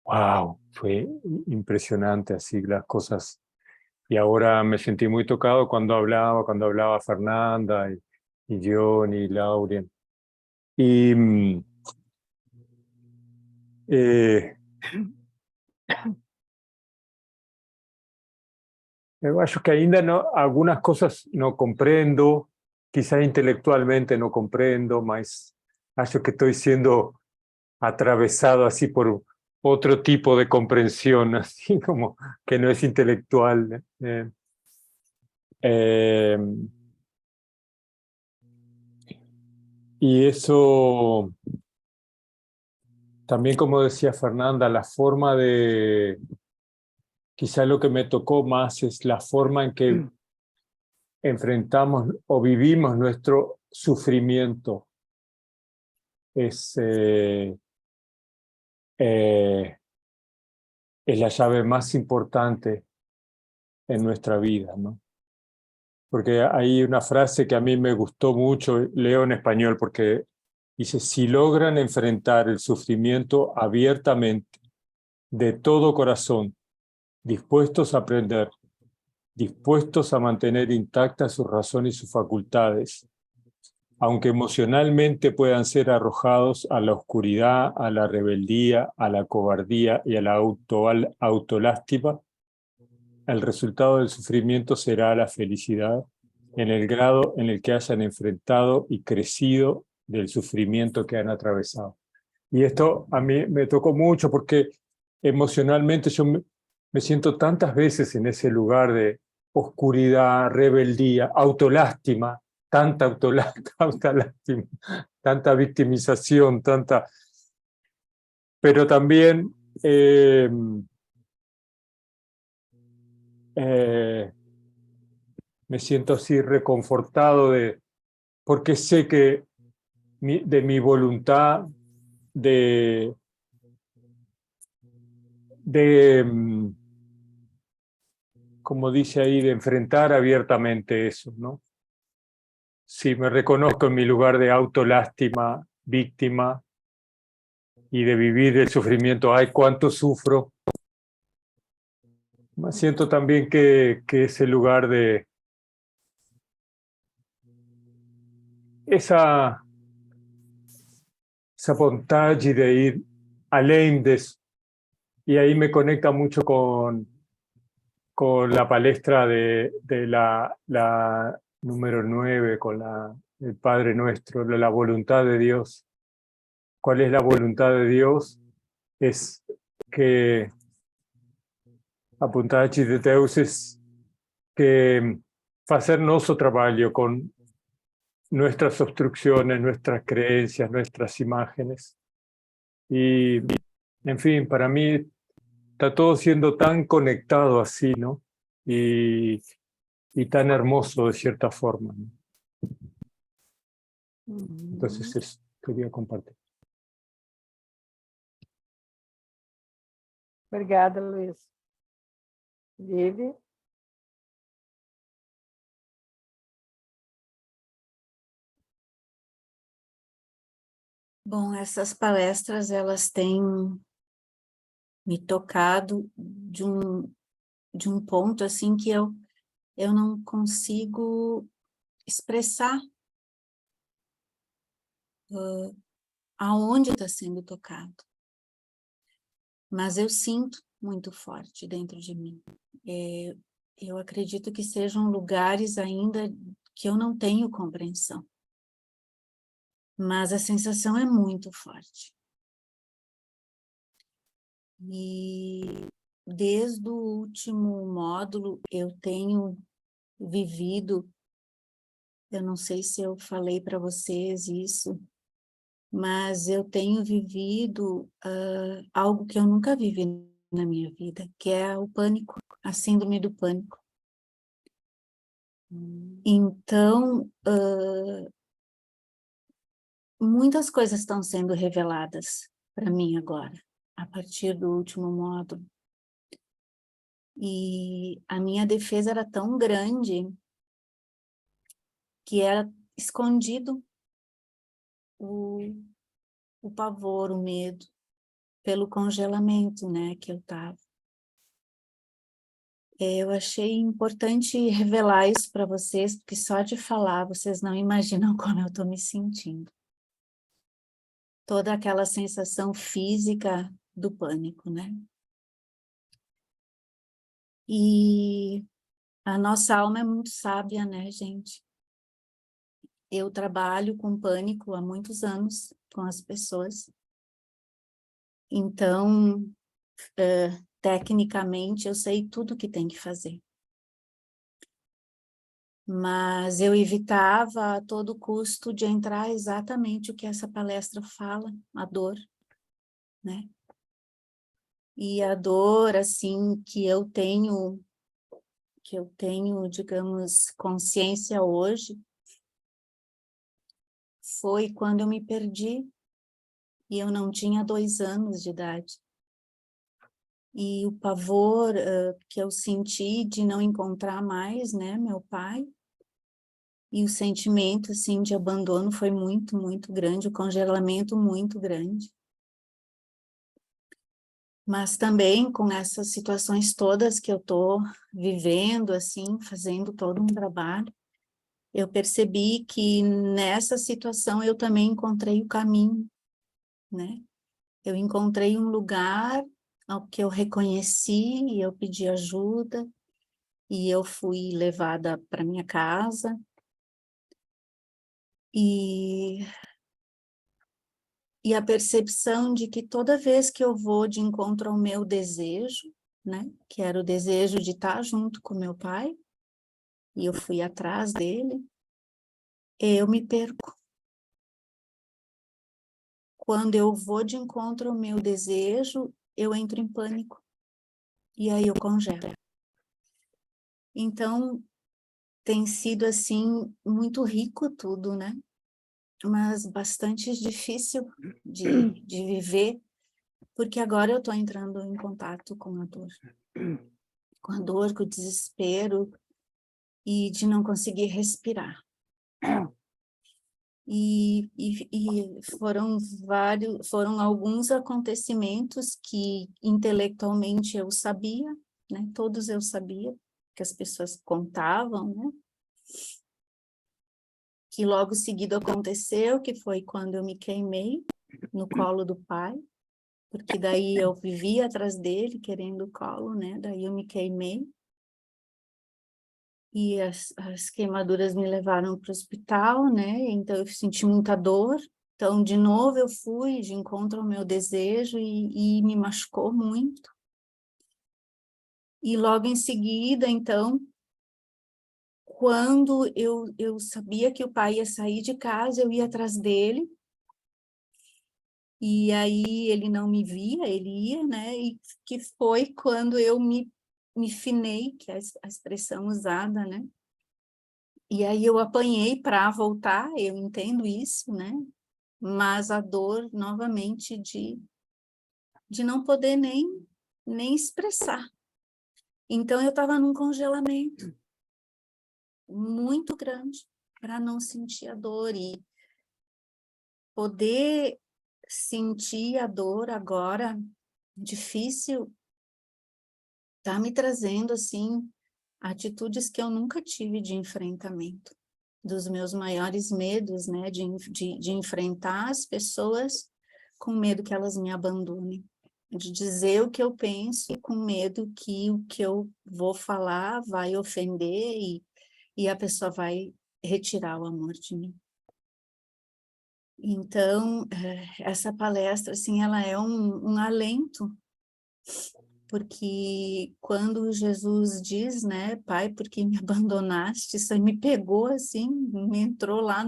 wow, fue impresionante así las cosas. Y ahora me sentí muy tocado cuando hablaba Fernanda y John y Laurien. Y eu acho que ainda não, algunas cosas no comprendo, quizás intelectualmente no comprendo, mas acho que estoy siendo atravesado así por otro tipo de comprensión, así como que no es intelectual. Y eso, también como decía Fernanda, la forma de, quizá lo que me tocó más es la forma en que enfrentamos o vivimos nuestro sufrimiento. Es la llave más importante en nuestra vida, ¿no? Porque hay una frase que a mí me gustó mucho, leo en español, porque dice, si logran enfrentar el sufrimiento abiertamente, de todo corazón, dispuestos a aprender, dispuestos a mantener intactas su razón y sus facultades, aunque emocionalmente puedan ser arrojados a la oscuridad, a la rebeldía, a la cobardía y a la autolástima, el resultado del sufrimiento será la felicidad en el grado en el que hayan enfrentado y crecido del sufrimiento que han atravesado. Y esto a mí me tocó mucho porque emocionalmente yo me siento tantas veces en ese lugar de oscuridad, rebeldía, autolástima, tanta autolástima, tanta victimización, tanta... Pero también me siento así reconfortado porque sé que de mi voluntad de como dice ahí, de enfrentar abiertamente eso, ¿no? Sí, me reconozco en mi lugar de autolástima, víctima, y de vivir el sufrimiento. Ay, cuánto sufro. Siento también que ese lugar de esa vontade de ir além de eso. Y ahí me conecta mucho con la palestra de la número 9, con el Padre Nuestro, la voluntad de Dios. ¿Cuál es la voluntad de Dios? Es que a vontade de Deus es que hacer nuestro trabajo con nuestras obstrucciones, nuestras creencias, nuestras imágenes. Y, en fin, para mí está todo siendo tan conectado así, ¿no? Y tan hermoso de cierta forma, ¿no? Entonces eso quería compartir. Obrigada, Luiz. Vivi? Bom, essas palestras, elas têm me tocado de um ponto, assim, que eu não consigo expressar aonde está sendo tocado. Mas eu sinto muito forte dentro de mim. Eu acredito que sejam lugares ainda que eu não tenho compreensão. Mas a sensação é muito forte. E desde o último módulo eu tenho vivido, eu não sei se eu falei para vocês isso, mas eu tenho vivido algo que eu nunca vivi na minha vida, que é o pânico, a síndrome do pânico. Então, muitas coisas estão sendo reveladas para mim agora, a partir do último módulo. E a minha defesa era tão grande que era escondido o pavor, o medo, pelo congelamento, né, que eu estava. Eu achei importante revelar isso para vocês, porque só de falar vocês não imaginam como eu estou me sentindo. Toda aquela sensação física do pânico, né? E a nossa alma é muito sábia, né, gente? Eu trabalho com pânico há muitos anos com as pessoas. Então, tecnicamente, eu sei tudo o que tem que fazer. Mas eu evitava a todo custo de entrar exatamente o que essa palestra fala, a dor, né? E a dor, assim, que eu tenho, digamos, consciência hoje, foi quando eu me perdi, e eu não tinha 2 anos de idade. E o pavor que eu senti de não encontrar mais, né, meu pai, e o sentimento, assim, de abandono foi muito, muito grande, o congelamento muito grande. Mas também com essas situações todas que eu estou vivendo, assim, fazendo todo um trabalho, eu percebi que nessa situação eu também encontrei o caminho, né? Eu encontrei um lugar ao que eu reconheci e eu pedi ajuda e eu fui levada para minha casa e a percepção de que toda vez que eu vou de encontro ao meu desejo, né, que era o desejo de estar junto com meu pai, e eu fui atrás dele, eu me perco. Quando eu vou de encontro ao meu desejo, eu entro em pânico. E aí eu congelo. Então, tem sido, assim, muito rico tudo, né? Mas bastante difícil de viver, porque agora eu estou entrando em contato com a dor. Com a dor, com o desespero e de não conseguir respirar. E foram alguns acontecimentos que intelectualmente eu sabia, né? Todos eu sabia, que as pessoas contavam, né? Que logo seguido aconteceu, que foi quando eu me queimei no colo do pai, porque daí eu vivia atrás dele, querendo o colo, né? Daí eu me queimei. E as queimaduras me levaram para o hospital, né? Então eu senti muita dor. Então, de novo, eu fui de encontro ao meu desejo e me machucou muito. E logo em seguida, então, quando eu sabia que o pai ia sair de casa, eu ia atrás dele. E aí ele não me via, ele ia, né? E que foi quando eu me finei, que é a expressão usada, né? E aí eu apanhei para voltar, eu entendo isso, né? Mas a dor, novamente, de não poder nem expressar. Então, eu estava num congelamento muito grande para não sentir a dor e poder sentir a dor agora, difícil, tá me trazendo, assim, atitudes que eu nunca tive de enfrentamento, dos meus maiores medos, né, de enfrentar as pessoas com medo que elas me abandonem. de dizer o que eu penso, e com medo que o que eu vou falar vai ofender e a pessoa vai retirar o amor de mim. Então, essa palestra, assim, ela é um alento, porque quando Jesus diz, né, Pai, por que me abandonaste? Isso aí me pegou, assim, me entrou lá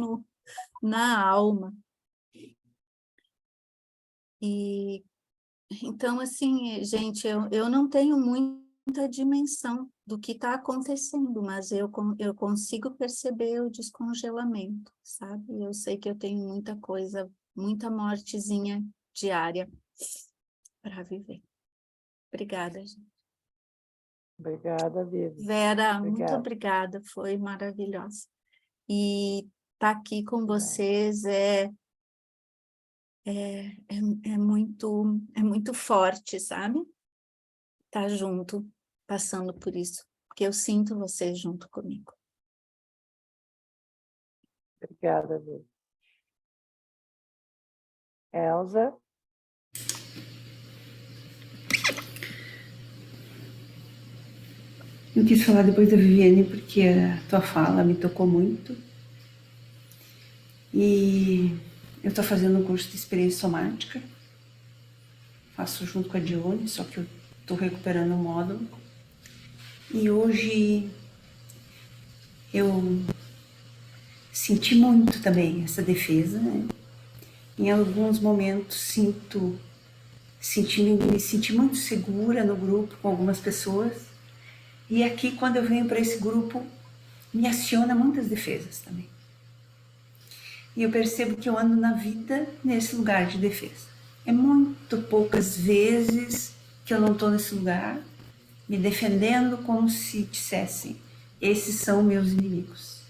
na alma. E então, assim, gente, eu não tenho muita dimensão do que está acontecendo, mas eu consigo perceber o descongelamento, sabe? Eu sei que eu tenho muita coisa, muita mortezinha diária para viver. Obrigada, gente. Obrigada, Vivi. Vera, muito Obrigada. obrigada, foi maravilhosa. E estar aqui com vocês é muito forte, sabe? Estar junto, passando por isso, porque eu sinto vocês junto comigo. Obrigada, Vivi. Elza? Eu quis falar depois da Viviane porque a tua fala me tocou muito. E eu estou fazendo um curso de experiência somática. Faço junto com a Dione, só que eu estou recuperando o módulo. E hoje eu senti muito também essa defesa, né? Em alguns momentos me senti muito segura no grupo com algumas pessoas. E aqui, quando eu venho para esse grupo, me aciona muitas defesas também. E eu percebo que eu ando na vida nesse lugar de defesa. É muito poucas vezes que eu não estou nesse lugar, me defendendo como se dissessem, esses são meus inimigos.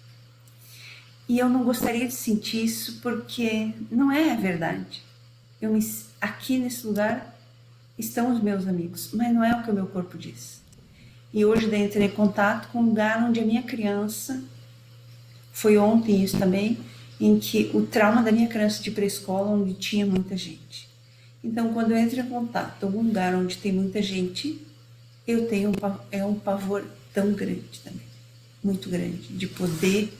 E eu não gostaria de sentir isso porque não é a verdade. Aqui nesse lugar estão os meus amigos, mas não é o que o meu corpo diz. E hoje eu entrei em contato com um lugar onde a minha criança, foi ontem isso também, em que o trauma da minha criança de pré-escola, onde tinha muita gente. Então, quando eu entro em contato com algum lugar onde tem muita gente, eu tenho um pavor tão grande também, muito grande, de poder,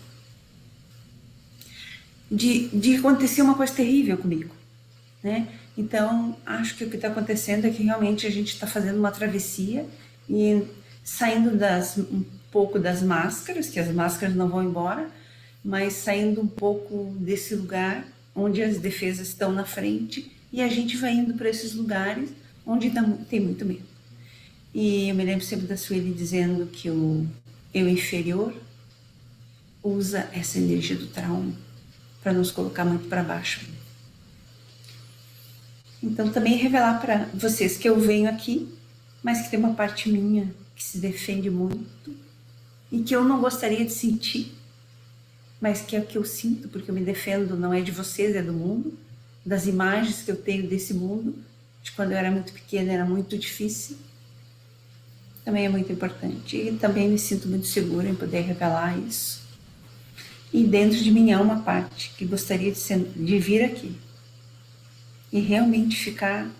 de acontecer uma coisa terrível comigo, né? Então, acho que o que está acontecendo é que realmente a gente está fazendo uma travessia e saindo um pouco das máscaras, que as máscaras não vão embora, mas saindo um pouco desse lugar onde as defesas estão na frente e a gente vai indo para esses lugares onde tem muito medo. E eu me lembro sempre da Sueli dizendo que o eu inferior usa essa energia do trauma para nos colocar muito para baixo. Então também revelar para vocês que eu venho aqui, mas que tem uma parte minha que se defende muito e que eu não gostaria de sentir, mas que é o que eu sinto, porque eu me defendo, não é de vocês, é do mundo, das imagens que eu tenho desse mundo, de quando eu era muito pequena, era muito difícil. Também é muito importante. E também me sinto muito segura em poder revelar isso. E dentro de mim há uma parte que gostaria de vir aqui e realmente ficar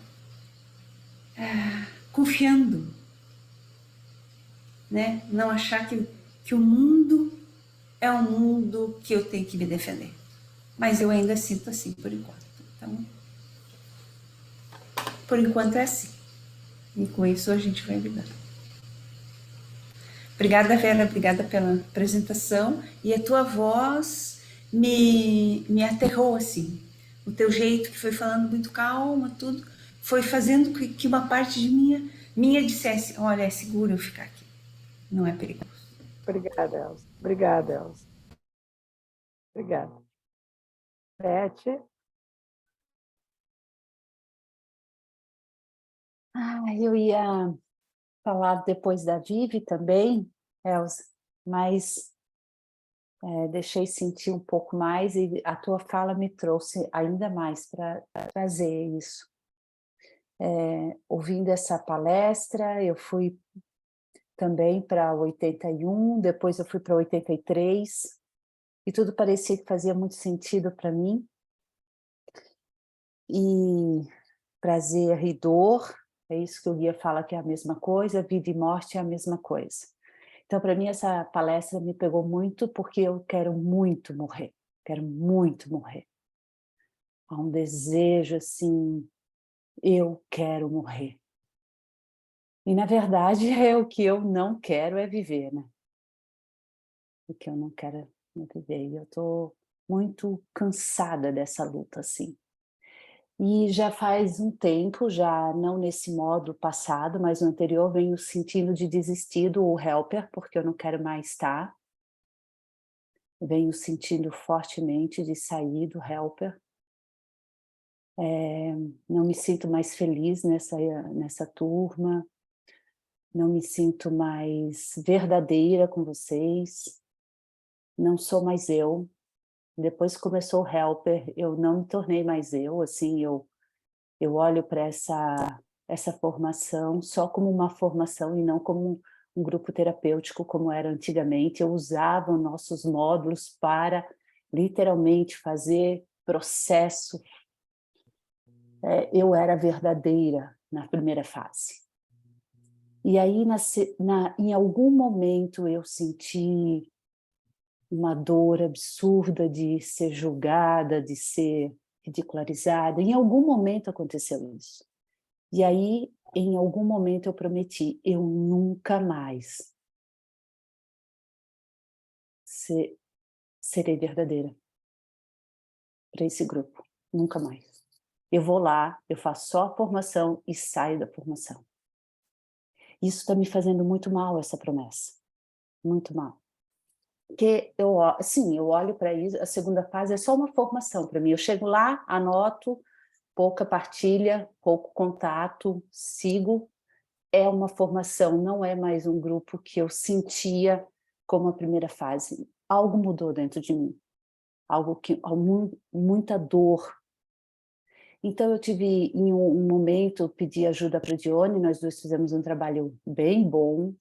confiando, né? Não achar que o mundo é um mundo que eu tenho que me defender. Mas eu ainda sinto assim por enquanto. Então, por enquanto é assim. E com isso a gente vai lidar. Obrigada, Vera, obrigada pela apresentação. E a tua voz me aterrou assim. O teu jeito que foi falando muito calma, tudo, foi fazendo que uma parte de minha dissesse, olha, é seguro eu ficar aqui. Não é perigoso. Obrigada, Elza. Obrigada, Elza. Obrigada. Beth? Eu ia falar depois da Vivi também, Elza, mas deixei sentir um pouco mais e a tua fala me trouxe ainda mais para trazer isso. Ouvindo essa palestra, eu fui também para 81, depois eu fui para 83, e tudo parecia que fazia muito sentido para mim. E prazer e dor, É isso que o guia fala que é a mesma coisa, vida e morte é a mesma coisa. Então, para mim, essa palestra me pegou muito porque eu quero muito morrer. Quero muito morrer. Há um desejo assim, eu quero morrer. E, na verdade, o que eu não quero é viver, né? O que eu não quero é viver. E eu estou muito cansada dessa luta, assim. E já faz um tempo, já não nesse modo passado, mas no anterior, venho sentindo de desistir do helper, porque eu não quero mais estar. Venho sentindo fortemente de sair do helper. Não me sinto mais feliz nessa turma. Não me sinto mais verdadeira com vocês. Não sou mais eu. Depois que começou o helper, eu não me tornei mais eu, assim, eu olho para essa formação só como uma formação e não como um grupo terapêutico como era antigamente. Eu usava nossos módulos para literalmente fazer processo. Eu era verdadeira na primeira fase. E aí, em algum momento, eu senti uma dor absurda de ser julgada, de ser ridicularizada. Em algum momento aconteceu isso. E aí, em algum momento, eu prometi, eu nunca mais serei verdadeira para esse grupo. Nunca mais. Eu vou lá, eu faço só a formação e saio da formação. Isso está me fazendo muito mal, essa promessa. Muito mal. Porque eu olho para isso, a segunda fase é só uma formação para mim. Eu chego lá, anoto, pouca partilha, pouco contato, sigo. É uma formação, não é mais um grupo que eu sentia como a primeira fase. Algo mudou dentro de mim. Muita dor. Então eu tive, em um momento, pedi ajuda para a Dione, nós dois fizemos um trabalho bem bom,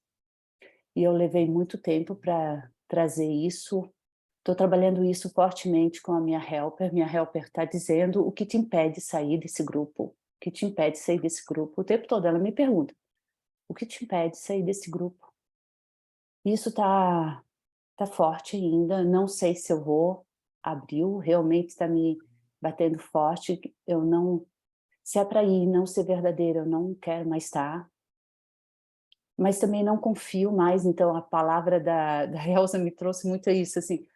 e eu levei muito tempo para trazer isso. Estou trabalhando isso fortemente com a minha helper. Minha helper está dizendo o que te impede de sair desse grupo. O que te impede de sair desse grupo? O tempo todo ela me pergunta, o que te impede de sair desse grupo? Isso tá forte ainda, não sei se eu vou. Abril realmente está me batendo forte. Eu não, se é para ir, não ser verdadeira, eu não quero mais estar. Mas também não confio mais, então a palavra da Elsa me trouxe muito isso, assim,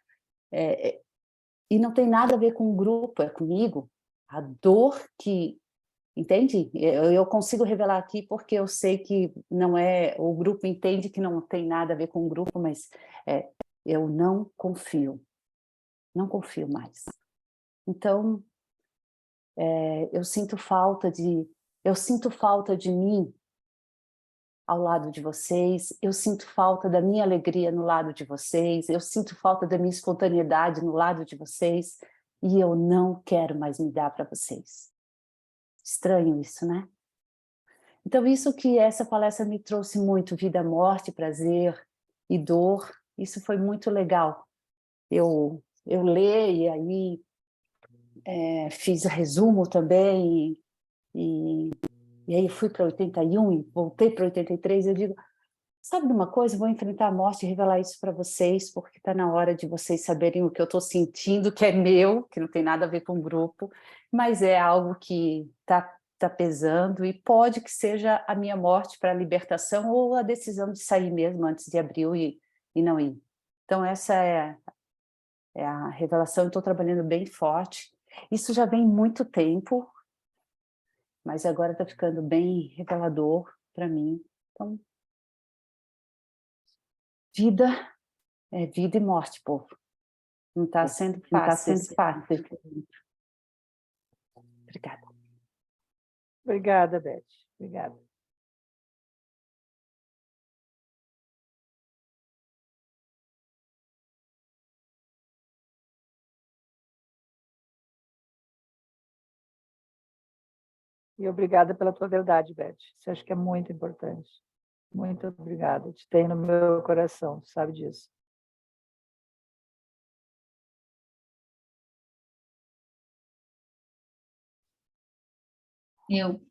e não tem nada a ver com o grupo, é comigo. A dor que, entende? Eu consigo revelar aqui porque eu sei que não é, o grupo entende que não tem nada a ver com o grupo, mas eu não confio mais. Então, eu sinto falta de mim ao lado de vocês, eu sinto falta da minha alegria no lado de vocês, eu sinto falta da minha espontaneidade no lado de vocês, e eu não quero mais me dar para vocês. Estranho isso, né? Então, isso que essa palestra me trouxe muito, vida, morte, prazer e dor, isso foi muito legal. Eu li e aí fiz resumo também, e aí fui para 81 e voltei para 83, eu digo, sabe de uma coisa? Vou enfrentar a morte e revelar isso para vocês, porque está na hora de vocês saberem o que eu estou sentindo, que é meu, que não tem nada a ver com o grupo, mas é algo que tá pesando e pode que seja a minha morte para a libertação ou a decisão de sair mesmo antes de abril e não ir. Então essa é a revelação, eu estou trabalhando bem forte. Isso já vem muito tempo, mas agora está ficando bem revelador para mim. Então, vida é vida e morte, povo. Não está sendo fácil. Obrigada. Obrigada, Beth. Obrigada. E obrigada pela tua verdade, Beth. Isso acho que é muito importante. Muito obrigada. Te tenho no meu coração, tu sabe disso. Eu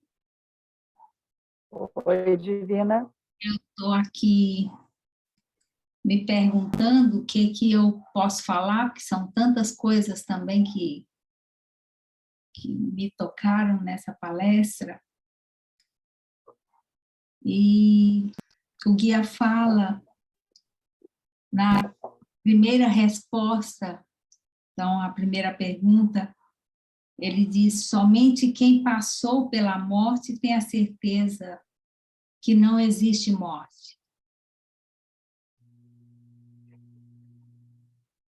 Oi, Divina. Estou aqui me perguntando o que eu posso falar, porque são tantas coisas também que me tocaram nessa palestra. E o guia fala, na primeira resposta, então, a primeira pergunta, ele diz: somente quem passou pela morte tem a certeza que não existe morte.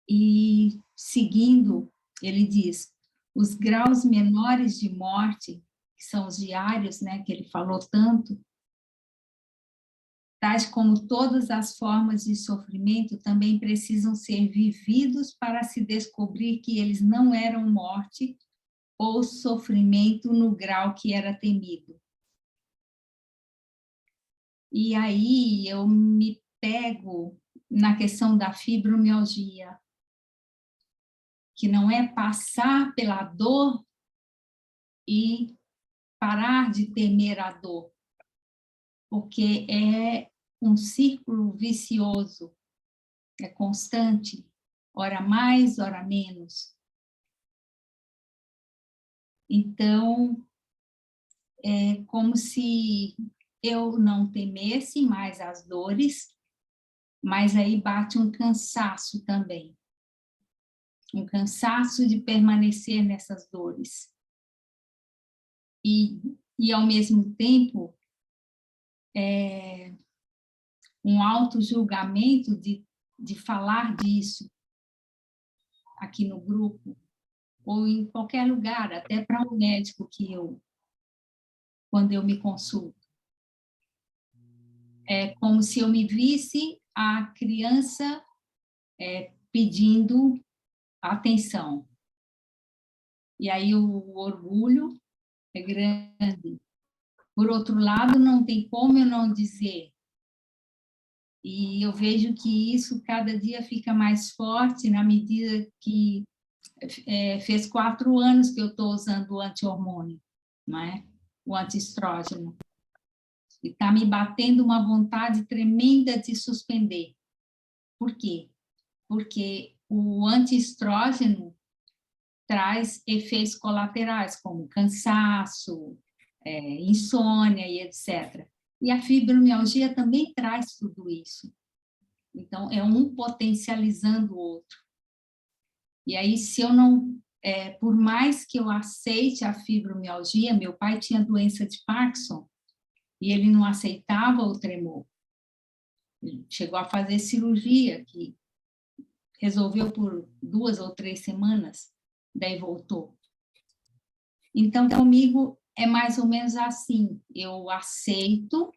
E, seguindo, ele diz: os graus menores de morte, que são os diários, né, que ele falou tanto, tais como todas as formas de sofrimento, também precisam ser vividos para se descobrir que eles não eram morte ou sofrimento no grau que era temido. E aí eu me pego na questão da fibromialgia, que não é passar pela dor e parar de temer a dor, porque é um círculo vicioso, é constante, ora mais, ora menos. Então, é como se eu não temesse mais as dores, mas aí bate um cansaço também. Um cansaço de permanecer nessas dores. E ao mesmo tempo, um auto-julgamento de falar disso aqui no grupo, ou em qualquer lugar, até para um médico quando eu me consulto. É como se eu me visse a criança pedindo atenção. E aí o orgulho é grande. Por outro lado, não tem como eu não dizer. E eu vejo que isso cada dia fica mais forte na medida que fez 4 anos que eu estou usando o anti-hormônio, não é? O anti-estrógeno. E está me batendo uma vontade tremenda de suspender. Por quê? Porque o anti-estrógeno traz efeitos colaterais, como cansaço, insônia e etc. E a fibromialgia também traz tudo isso. Então, é um potencializando o outro. E aí, se eu não... por mais que eu aceite a fibromialgia, meu pai tinha doença de Parkinson, e ele não aceitava o tremor. Ele chegou a fazer cirurgia, que resolveu por 2 ou 3 semanas, daí voltou. Então, comigo é mais ou menos assim, eu aceito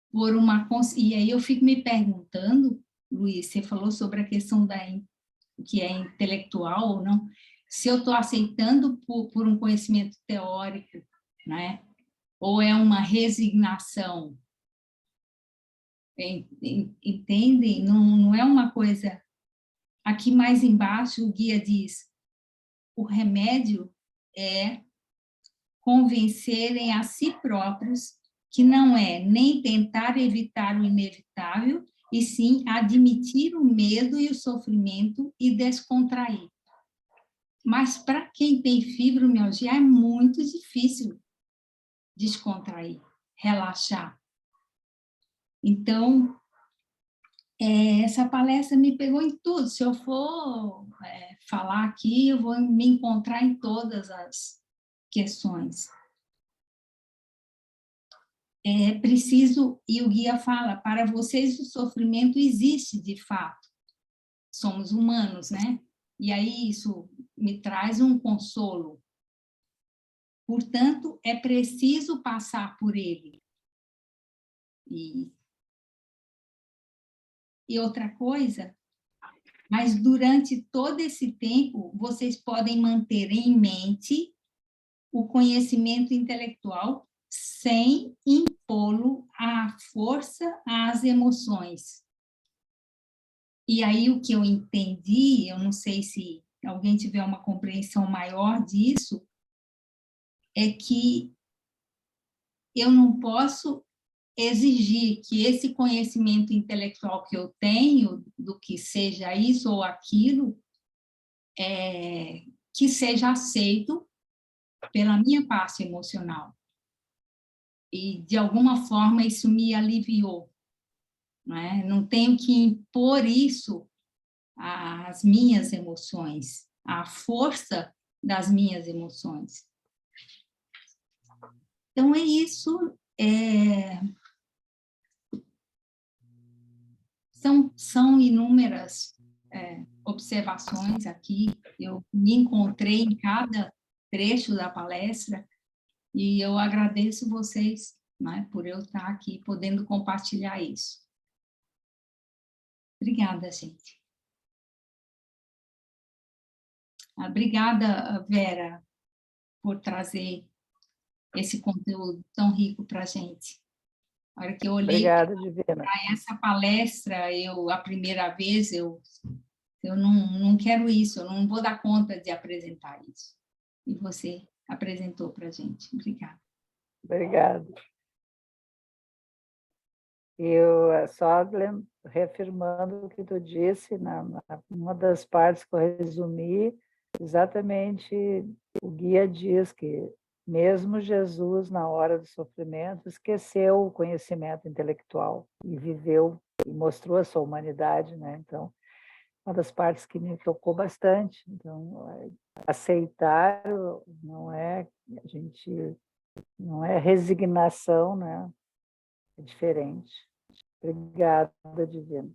por uma... E aí eu fico me perguntando, Luiz, você falou sobre a questão que é intelectual ou não, se eu estou aceitando por um conhecimento teórico, né? Ou é uma resignação, entendem? Não é uma coisa... Aqui mais embaixo o guia diz, o remédio é convencerem a si próprios que não é nem tentar evitar o inevitável, e sim admitir o medo e o sofrimento e descontrair. Mas para quem tem fibromialgia é muito difícil descontrair, relaxar. Então, essa palestra me pegou em tudo. Se eu for falar aqui, eu vou me encontrar em todas as questões. É preciso, e o guia fala, para vocês o sofrimento existe de fato. Somos humanos, né? E aí isso me traz um consolo. Portanto, é preciso passar por ele. E outra coisa, mas durante todo esse tempo, vocês podem manter em mente o conhecimento intelectual sem impô-lo à força às emoções. E aí o que eu entendi, eu não sei se alguém tiver uma compreensão maior disso, é que eu não posso exigir que esse conhecimento intelectual que eu tenho, do que seja isso ou aquilo, que seja aceito pela minha parte emocional. E, de alguma forma, isso me aliviou. Não é? Não tenho que impor isso às minhas emoções, à força das minhas emoções. Então, é isso. São inúmeras observações aqui. Eu me encontrei em cada trecho da palestra e eu agradeço vocês, né, por eu estar aqui podendo compartilhar isso. Obrigada, gente. Obrigada, Vera, por trazer esse conteúdo tão rico para a gente. A hora que eu olhei Obrigada, Divina. para essa palestra, a primeira vez, eu não quero isso, eu não vou dar conta de apresentar isso. E você apresentou para a gente. Obrigada. Obrigada. Eu só reafirmando o que tu disse, uma das partes que eu resumi, exatamente o guia diz que mesmo Jesus, na hora do sofrimento, esqueceu o conhecimento intelectual e viveu e mostrou a sua humanidade, né? Então, uma das partes que me tocou bastante. Então, aceitar não é não é resignação, né? É diferente. Obrigada, Divina.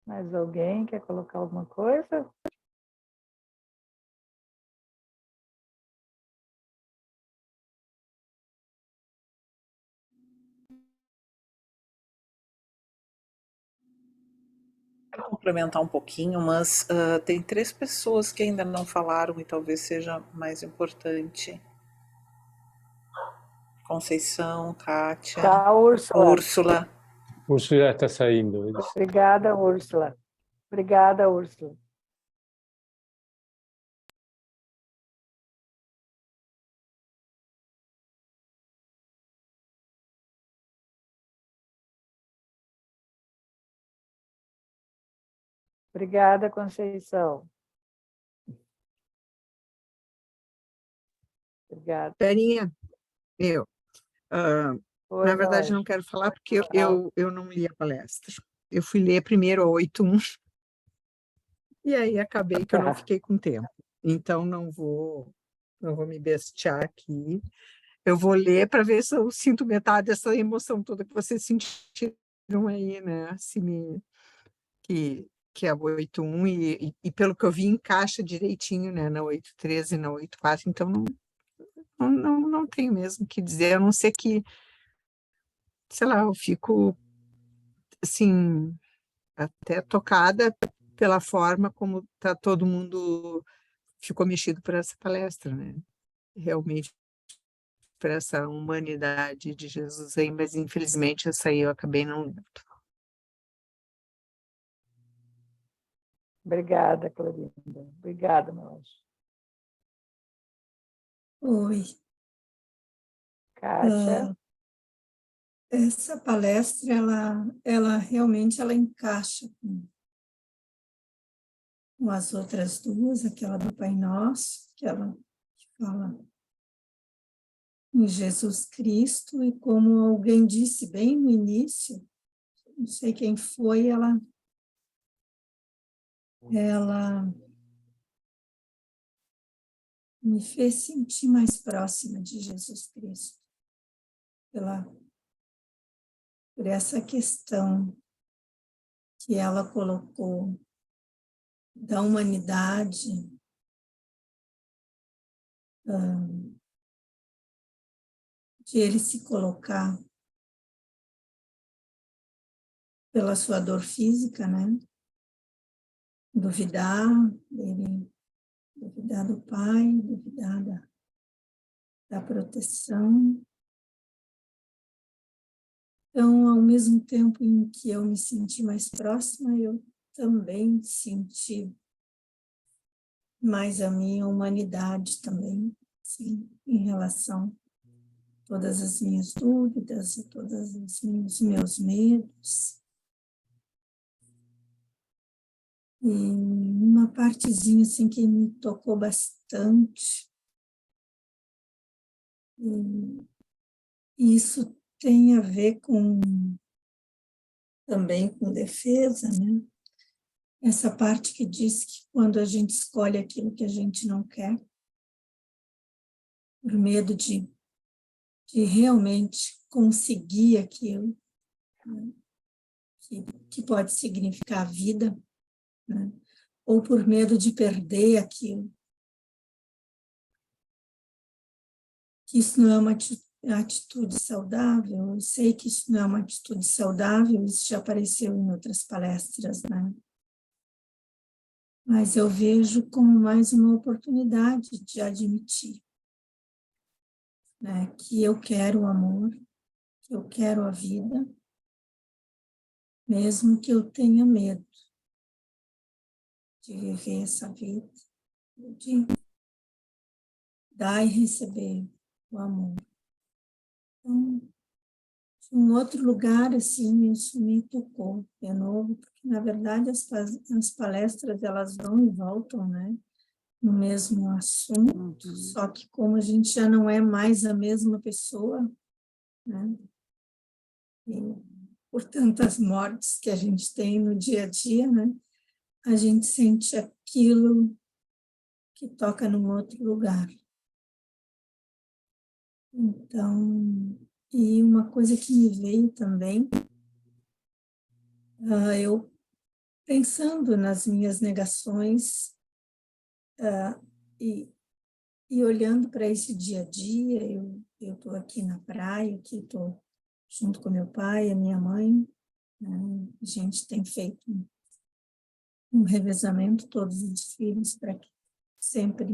Mais alguém quer colocar alguma coisa? Quero complementar um pouquinho, mas tem 3 pessoas que ainda não falaram e talvez seja mais importante. Conceição, Kátia, Tá, Úrsula. Úrsula. Úrsula ya está saindo. Obrigada, Úrsula. Obrigada, Úrsula. Obrigada, Conceição. Obrigada. Verinha, Oi, na verdade, Jorge. não quero falar porque eu não li a palestra. Eu fui ler primeiro a 8.1 e aí acabei que eu não fiquei com tempo. Então, não vou me bestear aqui. Eu vou ler para ver se eu sinto metade dessa emoção toda que vocês sentiram aí, né? Que é a 8.1 e pelo que eu vi encaixa direitinho, né? Na 8.3 e na 8.4, então não tenho mesmo o que dizer, a não ser que, sei lá, eu fico, assim, até tocada pela forma como tá todo mundo ficou mexido por essa palestra, né? Realmente, por essa humanidade de Jesus aí, mas infelizmente essa aí eu acabei não lendo. Obrigada, Clorinda. Obrigada, meu anjo. Oi. Kátia. Essa palestra, ela realmente encaixa com as outras duas, aquela do Pai Nosso, que fala em Jesus Cristo, e como alguém disse bem no início, não sei quem foi, ela me fez sentir mais próxima de Jesus Cristo, por essa questão que ela colocou da humanidade, de ele se colocar pela sua dor física, né? Duvidar, ele duvidar do Pai, duvidar da proteção. Então, ao mesmo tempo em que eu me senti mais próxima, eu também senti mais a minha humanidade também, sim, em relação a todas as minhas dúvidas, a todos os meus medos. E uma partezinha assim que me tocou bastante, e isso tem a ver também com defesa, né? Essa parte que diz que quando a gente escolhe aquilo que a gente não quer, por medo de realmente conseguir aquilo, né? que pode significar vida, né? Ou por medo de perder aquilo, que isso não é uma atitude saudável. Eu sei que isso não é uma atitude saudável, isso já apareceu em outras palestras, né? Mas eu vejo como mais uma oportunidade de admitir, né, que eu quero o amor, que eu quero a vida, mesmo que eu tenha medo de viver essa vida, de dar e receber o amor. Então, de um outro lugar, assim, isso me tocou de novo, porque, na verdade, as palestras, elas vão e voltam, né, no mesmo assunto, só que como a gente já não é mais a mesma pessoa, né, e por tantas mortes que a gente tem no dia a dia, né, a gente sente aquilo que toca num outro lugar. Então, e uma coisa que me veio também, eu pensando nas minhas negações, e olhando para esse dia a dia, eu estou aqui na praia, aqui estou junto com meu pai e a minha mãe, né? A gente tem feito um revezamento, todos os filhos, para que sempre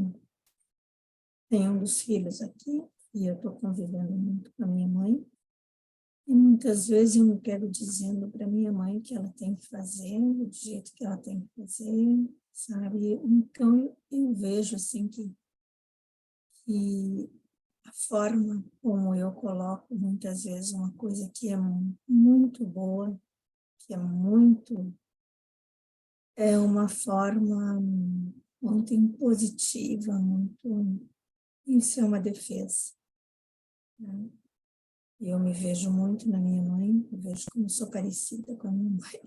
tenha um dos filhos aqui, e eu estou convivendo muito com a minha mãe, e muitas vezes eu me pego dizendo para minha mãe o que ela tem que fazer, do jeito que ela tem que fazer, sabe? Então, eu vejo, assim, que a forma como eu coloco, muitas vezes, uma coisa que é muito boa, que é uma forma muito impositiva, isso é uma defesa, né? Eu me vejo muito na minha mãe, eu vejo como sou parecida com a minha mãe.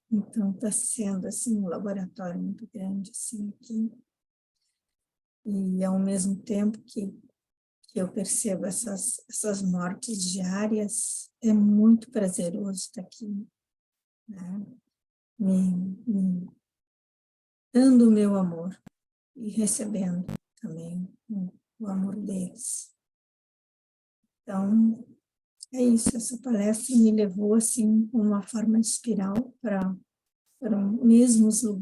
Então, está sendo, assim, um laboratório muito grande, assim, aqui. E, ao mesmo tempo que eu percebo essas mortes diárias, é muito prazeroso estar aqui, né? Me dando o meu amor e recebendo também o amor deles. Então, é isso, essa palestra me levou, assim, com uma forma de espiral para os mesmos lugares